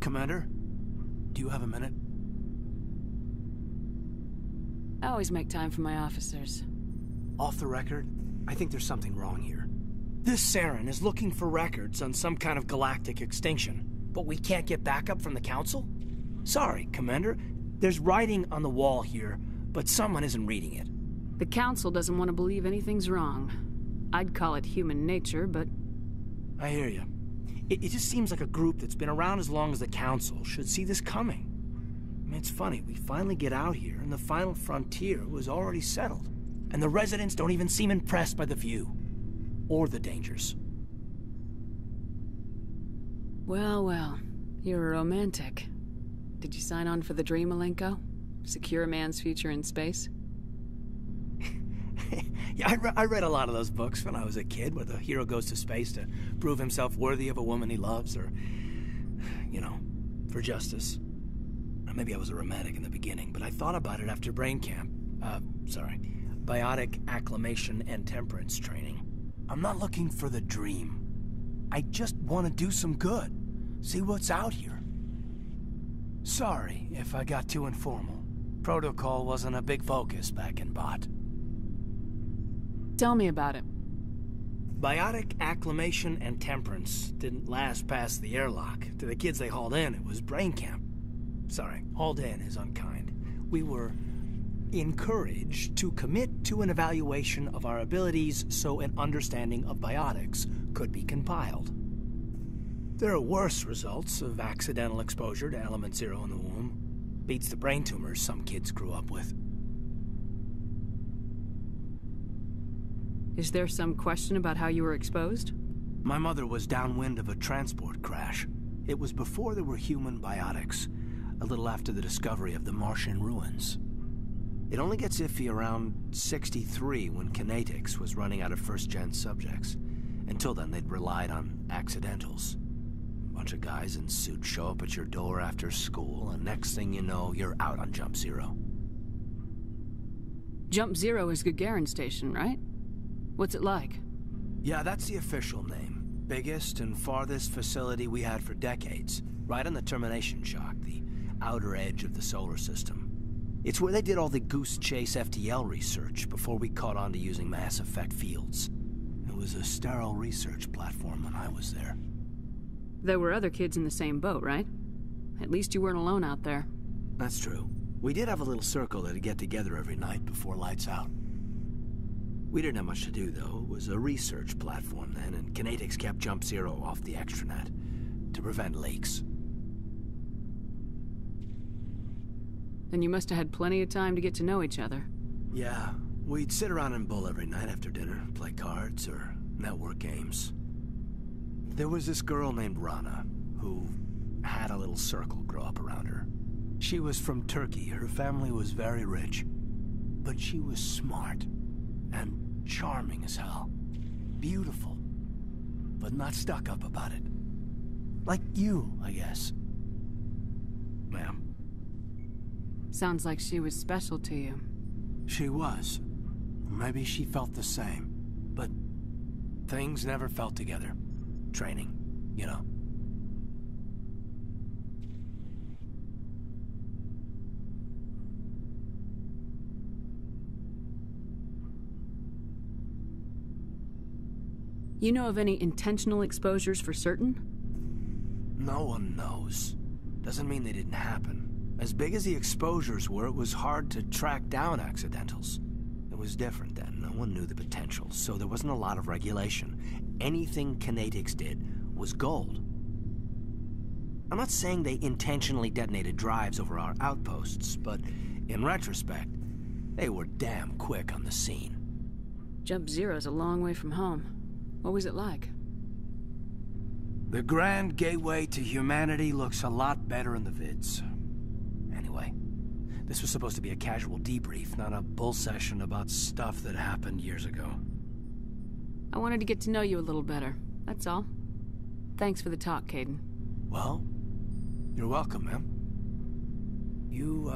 Commander, do you have a minute? I always make time for my officers. Off the record, I think there's something wrong here. This Saren is looking for records on some kind of galactic extinction, but we can't get backup from the Council? Sorry, Commander. There's writing on the wall here, but someone isn't reading it. The Council doesn't want to believe anything's wrong. I'd call it human nature, but... I hear you. It just seems like a group that's been around as long as the Council should see this coming. I mean, it's funny, we finally get out here, and the final frontier was already settled. And the residents don't even seem impressed by the view. Or the dangers. Well, well. You're a romantic. Did you sign on for the dream, Malenko? Secure a man's future in space? Yeah, I read a lot of those books when I was a kid, where the hero goes to space to prove himself worthy of a woman he loves, or, you know, for justice. Or maybe I was a romantic in the beginning, but I thought about it after brain camp. Biotic acclimation and temperance training. I'm not looking for the dream. I just want to do some good. See what's out here. Sorry if I got too informal. Protocol wasn't a big focus back in Bot. Tell me about it. Biotic acclimation and temperance didn't last past the airlock. To the kids they hauled in, it was brain camp. Sorry, hauled in is unkind. We were encouraged to commit to an evaluation of our abilities so an understanding of biotics could be compiled. There are worse results of accidental exposure to element 0 in the womb. Beats the brain tumors some kids grew up with. Is there some question about how you were exposed? My mother was downwind of a transport crash. It was before there were human biotics, a little after the discovery of the Martian ruins. It only gets iffy around 63 when Kinetics was running out of first-gen subjects. Until then, they'd relied on accidentals. A bunch of guys in suits show up at your door after school, and next thing you know, you're out on Jump Zero. Jump Zero is Gagarin Station, right? What's it like? Yeah, that's the official name. Biggest and farthest facility we had for decades. Right on the termination shock, the outer edge of the solar system. It's where they did all the Goose Chase FTL research before we caught on to using mass effect fields. It was a sterile research platform when I was there. There were other kids in the same boat, right? At least you weren't alone out there. That's true. We did have a little circle that'd get together every night before lights out. We didn't have much to do, though. It was a research platform then, and Kinetics kept Jump Zero off the extranet to prevent leaks. Then you must have had plenty of time to get to know each other. Yeah, we'd sit around and bull every night after dinner, play cards or network games. There was this girl named Rana, who had a little circle grow up around her. She was from Turkey. Her family was very rich. But she was smart and charming as hell. Beautiful, but not stuck up about it. Like you, I guess. Ma'am. Sounds like she was special to you. She was. Maybe she felt the same. But things never felt together. Training, you know. You know of any intentional exposures for certain? No one knows. Doesn't mean they didn't happen. As big as the exposures were, it was hard to track down accidentals. It was different then. No one knew the potential, so there wasn't a lot of regulation. Anything Kinetics did was gold. I'm not saying they intentionally detonated drives over our outposts, but in retrospect, they were damn quick on the scene. Jump Zero's a long way from home. What was it like? The grand gateway to humanity looks a lot better in the vids. Anyway, this was supposed to be a casual debrief, not a bull session about stuff that happened years ago. I wanted to get to know you a little better, that's all. Thanks for the talk, Caden. Well, you're welcome, ma'am. You,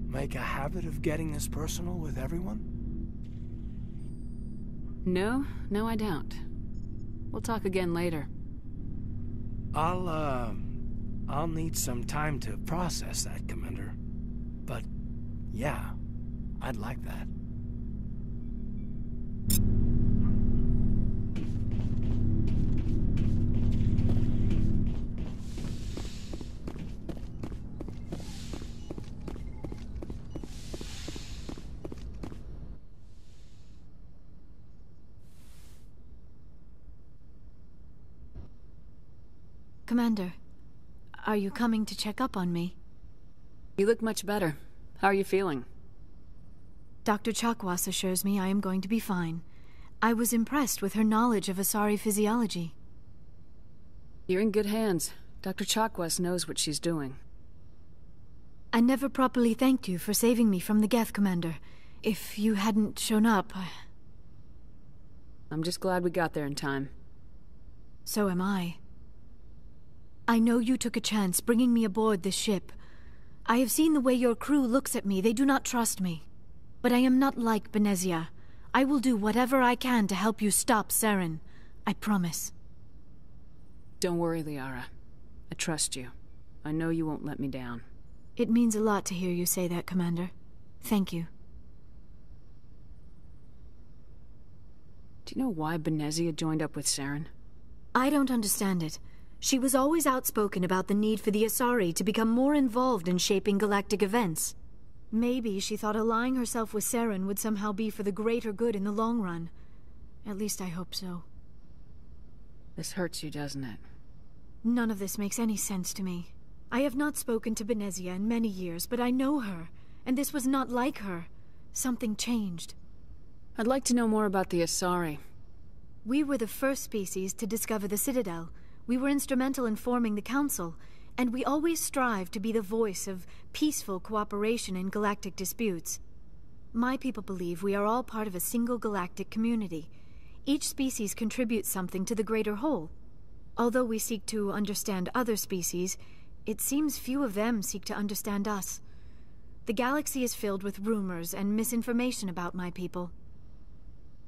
make a habit of getting this personal with everyone? No, I don't. We'll talk again later. I'll need some time to process that, Commander. But, yeah, I'd like that. Commander, are you coming to check up on me? You look much better. How are you feeling? Dr. Chakwas assures me I am going to be fine. I was impressed with her knowledge of Asari physiology. You're in good hands. Dr. Chakwas knows what she's doing. I never properly thanked you for saving me from the Geth, Commander. If you hadn't shown up, I'm just glad we got there in time. So am I. I know you took a chance bringing me aboard this ship. I have seen the way your crew looks at me. They do not trust me. But I am not like Benezia. I will do whatever I can to help you stop Saren. I promise. Don't worry, Liara. I trust you. I know you won't let me down. It means a lot to hear you say that, Commander. Thank you. Do you know why Benezia joined up with Saren? I don't understand it. She was always outspoken about the need for the Asari to become more involved in shaping galactic events. Maybe she thought allying herself with Saren would somehow be for the greater good in the long run. At least I hope so. This hurts you, doesn't it? None of this makes any sense to me. I have not spoken to Benezia in many years, but I know her, and this was not like her. Something changed. I'd like to know more about the Asari. We were the first species to discover the Citadel. We were instrumental in forming the Council, and we always strive to be the voice of peaceful cooperation in galactic disputes. My people believe we are all part of a single galactic community. Each species contributes something to the greater whole. Although we seek to understand other species, it seems few of them seek to understand us. The galaxy is filled with rumors and misinformation about my people.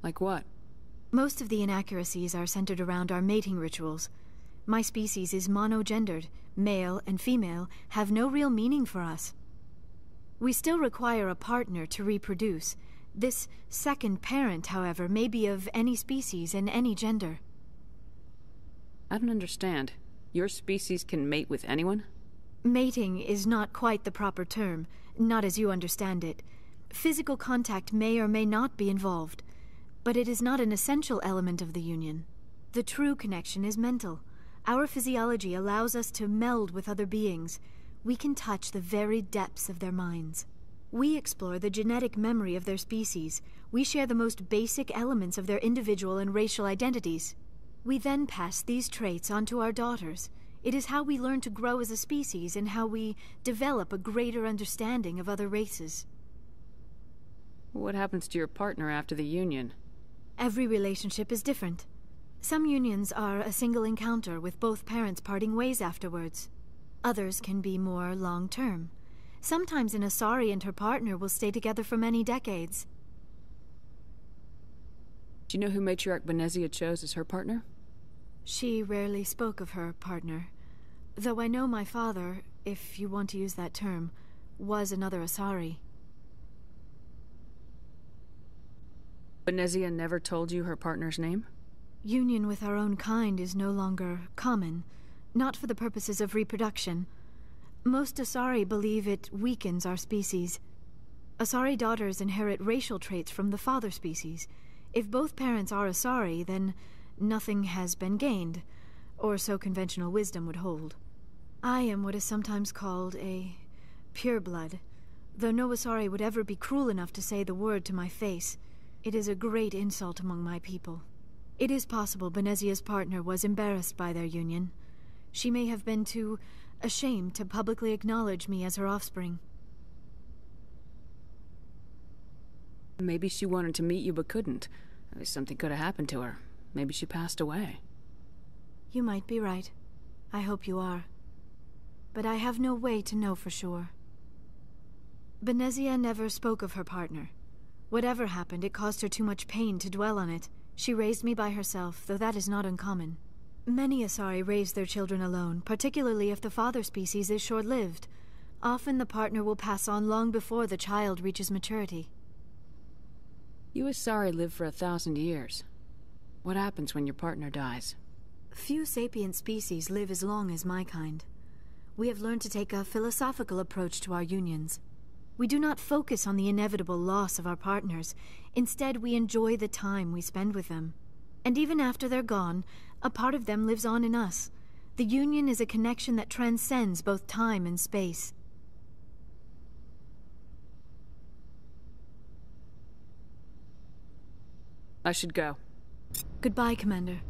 Like what? Most of the inaccuracies are centered around our mating rituals. My species is monogendered. Male and female have no real meaning for us. We still require a partner to reproduce. This second parent, however, may be of any species and any gender. I don't understand. Your species can mate with anyone? Mating is not quite the proper term, not as you understand it. Physical contact may or may not be involved. But it is not an essential element of the union. The true connection is mental. Our physiology allows us to meld with other beings. We can touch the very depths of their minds. We explore the genetic memory of their species. We share the most basic elements of their individual and racial identities. We then pass these traits on to our daughters. It is how we learn to grow as a species and how we develop a greater understanding of other races. What happens to your partner after the union? Every relationship is different. Some unions are a single encounter with both parents parting ways afterwards. Others can be more long-term. Sometimes an Asari and her partner will stay together for many decades. Do you know who Matriarch Benezia chose as her partner? She rarely spoke of her partner, though I know my father, if you want to use that term, was another Asari. Benezia never told you her partner's name? Union with our own kind is no longer common, not for the purposes of reproduction. Most Asari believe it weakens our species. Asari daughters inherit racial traits from the father species. If both parents are Asari, then nothing has been gained, or so conventional wisdom would hold. I am what is sometimes called a pureblood, though no Asari would ever be cruel enough to say the word to my face. It is a great insult among my people. It is possible Benezia's partner was embarrassed by their union. She may have been too ashamed to publicly acknowledge me as her offspring. Maybe she wanted to meet you but couldn't. Something could have happened to her. Maybe she passed away. You might be right. I hope you are. But I have no way to know for sure. Benezia never spoke of her partner. Whatever happened, it caused her too much pain to dwell on it. She raised me by herself, though that is not uncommon. Many Asari raise their children alone, particularly if the father species is short-lived. Often the partner will pass on long before the child reaches maturity. You Asari live for 1,000 years. What happens when your partner dies? Few sapient species live as long as my kind. We have learned to take a philosophical approach to our unions. We do not focus on the inevitable loss of our partners. Instead, we enjoy the time we spend with them. And even after they're gone, a part of them lives on in us. The union is a connection that transcends both time and space. I should go. Goodbye, Commander.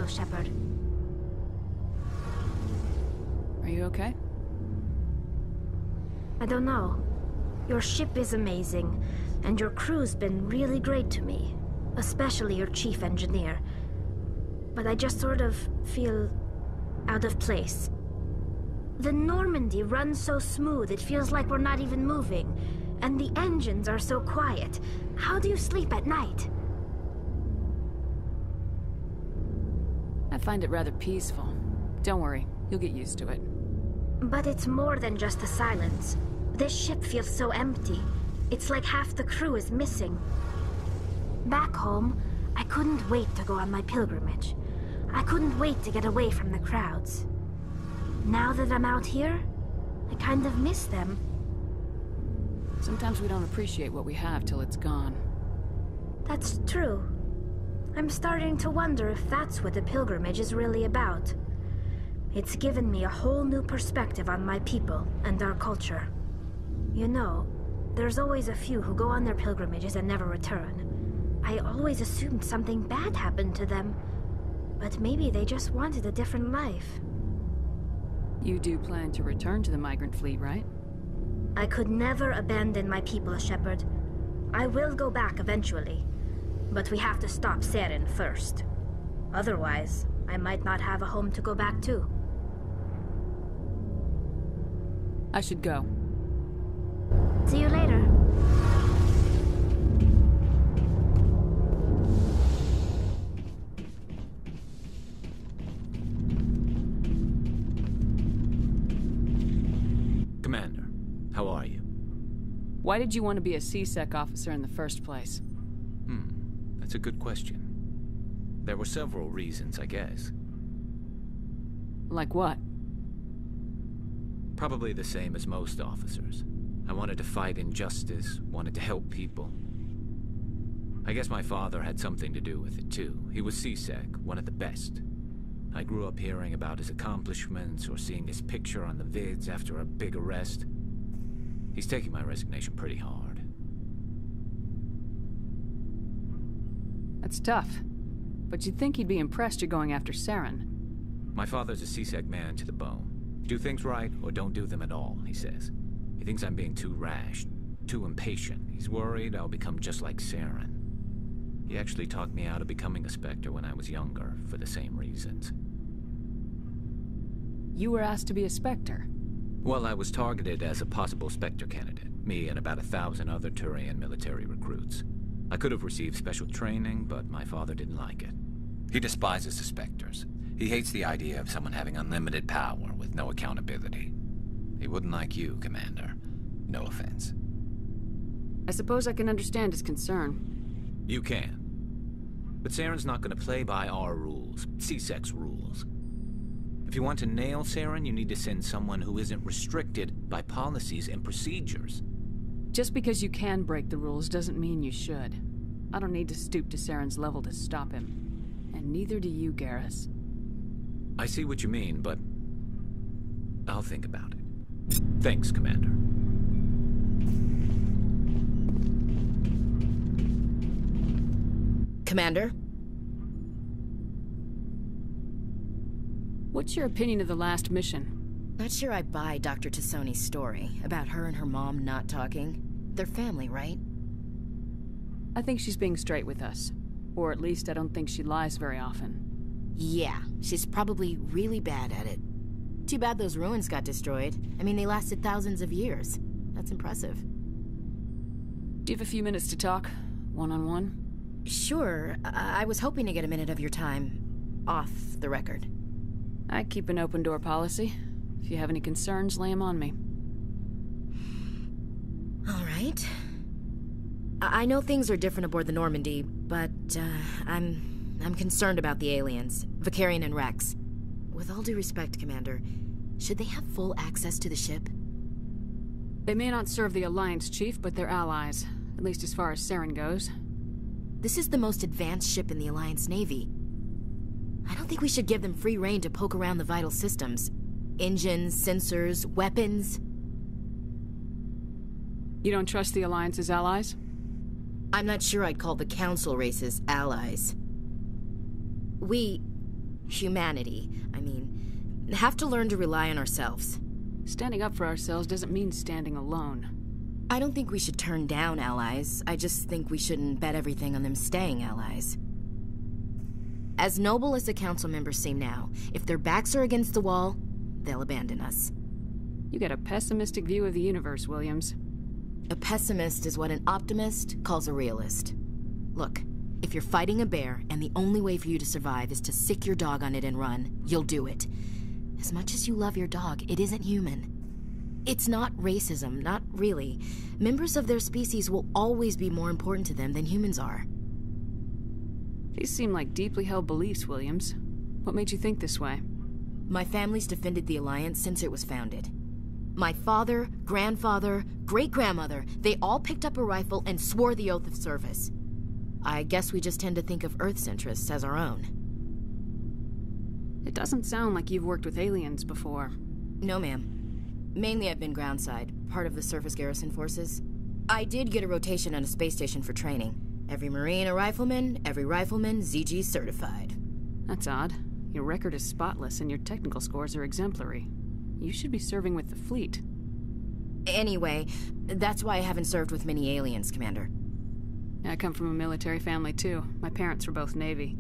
Shepard. Are you okay? I don't know. Your ship is amazing, and your crew's been really great to me. Especially your chief engineer. But I just sort of feel out of place. The Normandy runs so smooth, it feels like we're not even moving. And the engines are so quiet. How do you sleep at night? I find it rather peaceful. Don't worry, you'll get used to it. But it's more than just the silence. This ship feels so empty. It's like half the crew is missing. Back home, I couldn't wait to go on my pilgrimage. I couldn't wait to get away from the crowds. Now that I'm out here, I kind of miss them. Sometimes we don't appreciate what we have till it's gone. That's true. I'm starting to wonder if that's what the pilgrimage is really about. It's given me a whole new perspective on my people and our culture. You know, There's always a few who go on their pilgrimages and never return. I always assumed something bad happened to them. But maybe they just wanted a different life. You do plan to return to the migrant fleet, right? I could never abandon my people, Shepard. I will go back eventually. But we have to stop Saren first. Otherwise, I might not have a home to go back to. I should go. See you later. Commander, how are you? Why did you want to be a C-Sec officer in the first place? That's a good question. There were several reasons, I guess. Like what? Probably the same as most officers. I wanted to fight injustice, wanted to help people. I guess my father had something to do with it too. He was C-Sec, one of the best. I grew up hearing about his accomplishments or seeing his picture on the vids after a big arrest. He's taking my resignation pretty hard. That's tough. But you'd think he'd be impressed you're going after Saren. My father's a C-Sec man to the bone. Do things right or don't do them at all, he says. He thinks I'm being too rash, too impatient. He's worried I'll become just like Saren. He actually talked me out of becoming a Spectre when I was younger, for the same reasons. You were asked to be a Spectre? Well, I was targeted as a possible Spectre candidate. Me and about 1,000 other Turian military recruits. I could have received special training, but my father didn't like it. He despises the Spectres. He hates the idea of someone having unlimited power with no accountability. He wouldn't like you, Commander. No offense. I suppose I can understand his concern. You can. But Saren's not going to play by our rules, C-Sec's rules. If you want to nail Saren, you need to send someone who isn't restricted by policies and procedures. Just because you can break the rules doesn't mean you should. I don't need to stoop to Saren's level to stop him. And neither do you, Garrus. I see what you mean, but I'll think about it. Thanks, Commander. Commander? What's your opinion of the last mission? Not sure I buy Dr. Tassoni's story about her and her mom not talking. They're family, right? I think she's being straight with us. Or at least I don't think she lies very often. Yeah, she's probably really bad at it. Too bad those ruins got destroyed. I mean, they lasted thousands of years. That's impressive. Do you have a few minutes to talk? One-on-one? Sure. I was hoping to get a minute of your time off the record. I keep an open door policy. If you have any concerns, lay them on me. All right. I know things are different aboard the Normandy, but I'm concerned about the aliens, Vicarian and Rex. With all due respect, Commander, should they have full access to the ship? They may not serve the Alliance, Chief, but they're allies. At least as far as Saren goes. This is the most advanced ship in the Alliance Navy. I don't think we should give them free rein to poke around the vital systems. Engines, sensors, weapons. You don't trust the Alliance's allies? I'm not sure I'd call the Council races allies. We, humanity, I mean, have to learn to rely on ourselves. Standing up for ourselves doesn't mean standing alone. I don't think we should turn down allies. I just think we shouldn't bet everything on them staying allies. As noble as the Council members seem now, if their backs are against the wall, they'll abandon us. You got a pessimistic view of the universe, Williams. A pessimist is what an optimist calls a realist. Look, if you're fighting a bear and the only way for you to survive is to sick your dog on it and run, you'll do it. As much as you love your dog, it isn't human. It's not racism, not really. Members of their species will always be more important to them than humans are. These seem like deeply held beliefs, Williams. What made you think this way? My family's defended the Alliance since it was founded. My father, grandfather, great-grandmother, they all picked up a rifle and swore the oath of service. I guess we just tend to think of Earth's interests as our own. It doesn't sound like you've worked with aliens before. No, ma'am. Mainly I've been groundside, part of the surface garrison forces. I did get a rotation on a space station for training. Every Marine a rifleman, every rifleman ZG certified. That's odd. Your record is spotless and your technical scores are exemplary. You should be serving with the fleet. Anyway, that's why I haven't served with many aliens, Commander. I come from a military family, too. My parents were both Navy.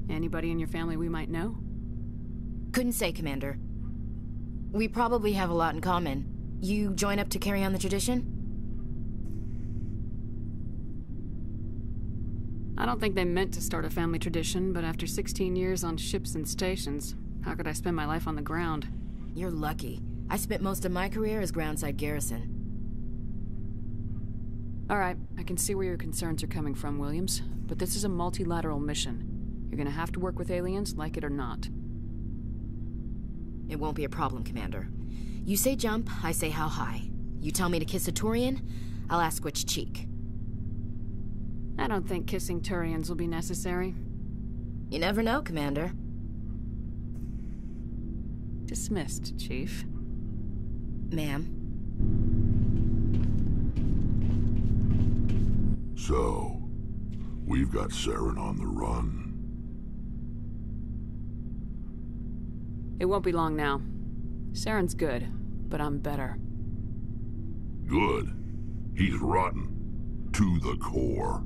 Anybody in your family we might know? Couldn't say, Commander. We probably have a lot in common. You join up to carry on the tradition? I don't think they meant to start a family tradition, but after 16 years on ships and stations, how could I spend my life on the ground? You're lucky. I spent most of my career as groundside garrison. All right, I can see where your concerns are coming from, Williams, but this is a multilateral mission. You're gonna have to work with aliens, like it or not. It won't be a problem, Commander. You say jump, I say how high. You tell me to kiss a Turian, I'll ask which cheek. I don't think kissing Turians will be necessary. You never know, Commander. Dismissed, Chief. Ma'am. So, we've got Saren on the run. It won't be long now. Saren's good, but I'm better. Good. He's rotten. To the core.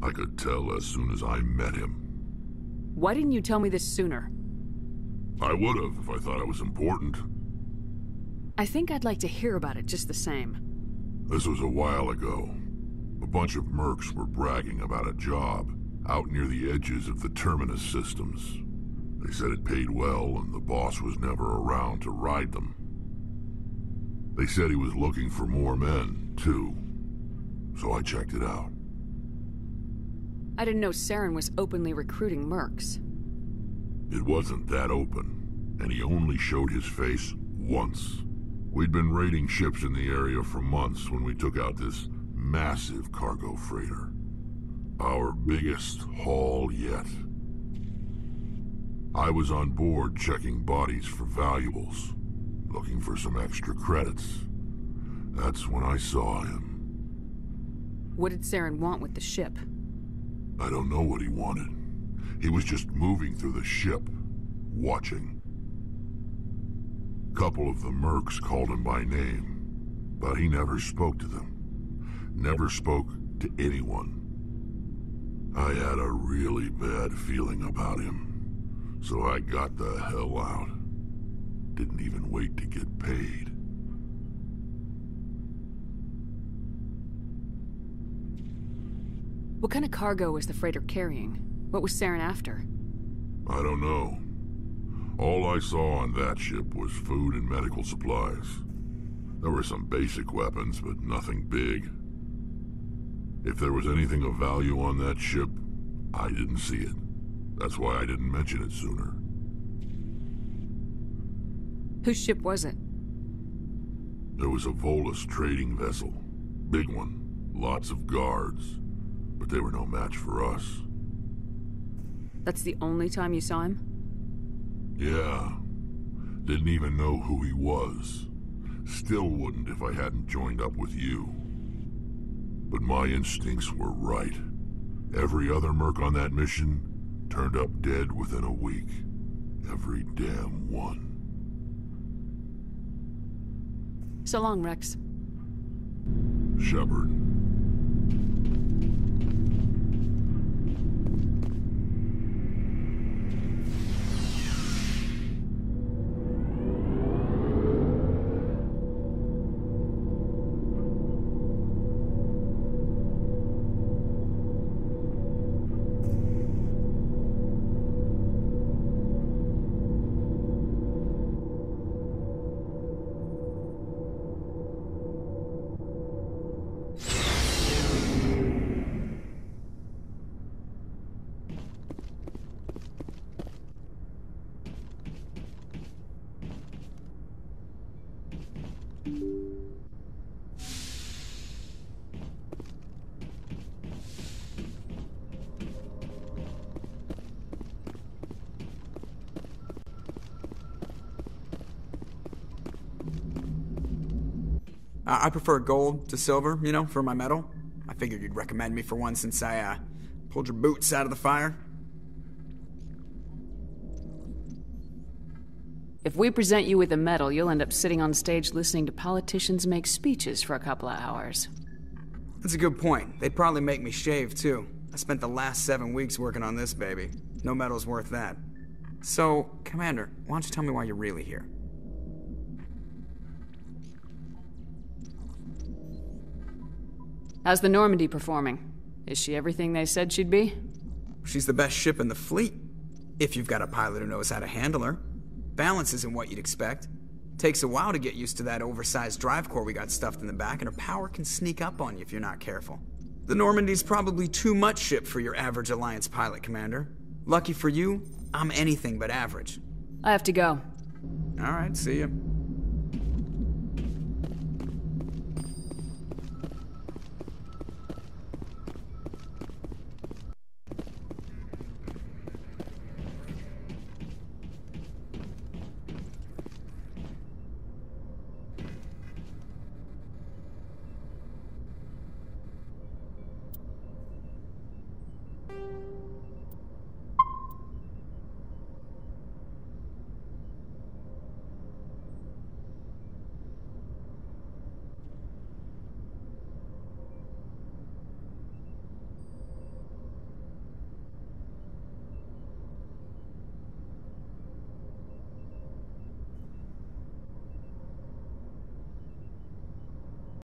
I could tell as soon as I met him. Why didn't you tell me this sooner? I would've if I thought it was important. I think I'd like to hear about it just the same. This was a while ago. A bunch of mercs were bragging about a job out near the edges of the Terminus systems. They said it paid well and the boss was never around to ride them. They said he was looking for more men, too. So I checked it out. I didn't know Saren was openly recruiting mercs. It wasn't that open, and he only showed his face once. We'd been raiding ships in the area for months when we took out this massive cargo freighter. Our biggest haul yet. I was on board checking bodies for valuables, looking for some extra credits. That's when I saw him. What did Saren want with the ship? I don't know what he wanted. He was just moving through the ship, watching. Couple of the mercs called him by name, but he never spoke to them. Never spoke to anyone. I had a really bad feeling about him, so I got the hell out. Didn't even wait to get paid. What kind of cargo was the freighter carrying? What was Saren after? I don't know. All I saw on that ship was food and medical supplies. There were some basic weapons, but nothing big. If there was anything of value on that ship, I didn't see it. That's why I didn't mention it sooner. Whose ship was it? There was a Volus trading vessel. Big one. Lots of guards. But they were no match for us. That's the only time you saw him? Yeah. Didn't even know who he was. Still wouldn't if I hadn't joined up with you. But my instincts were right. Every other merc on that mission turned up dead within a week. Every damn one. So long, Rex. Shepard. I prefer gold to silver, you know, for my medal. I figured you'd recommend me for one since I, pulled your boots out of the fire. If we present you with a medal, you'll end up sitting on stage listening to politicians make speeches for a couple of hours. That's a good point. They'd probably make me shave, too. I spent the last 7 weeks working on this baby. No medal's worth that. So, Commander, why don't you tell me why you're really here? How's the Normandy performing? Is she everything they said she'd be? She's the best ship in the fleet. If you've got a pilot who knows how to handle her. Balance isn't what you'd expect. Takes a while to get used to that oversized drive core we got stuffed in the back, and her power can sneak up on you if you're not careful. The Normandy's probably too much ship for your average Alliance pilot, Commander. Lucky for you, I'm anything but average. I have to go. All right, see ya.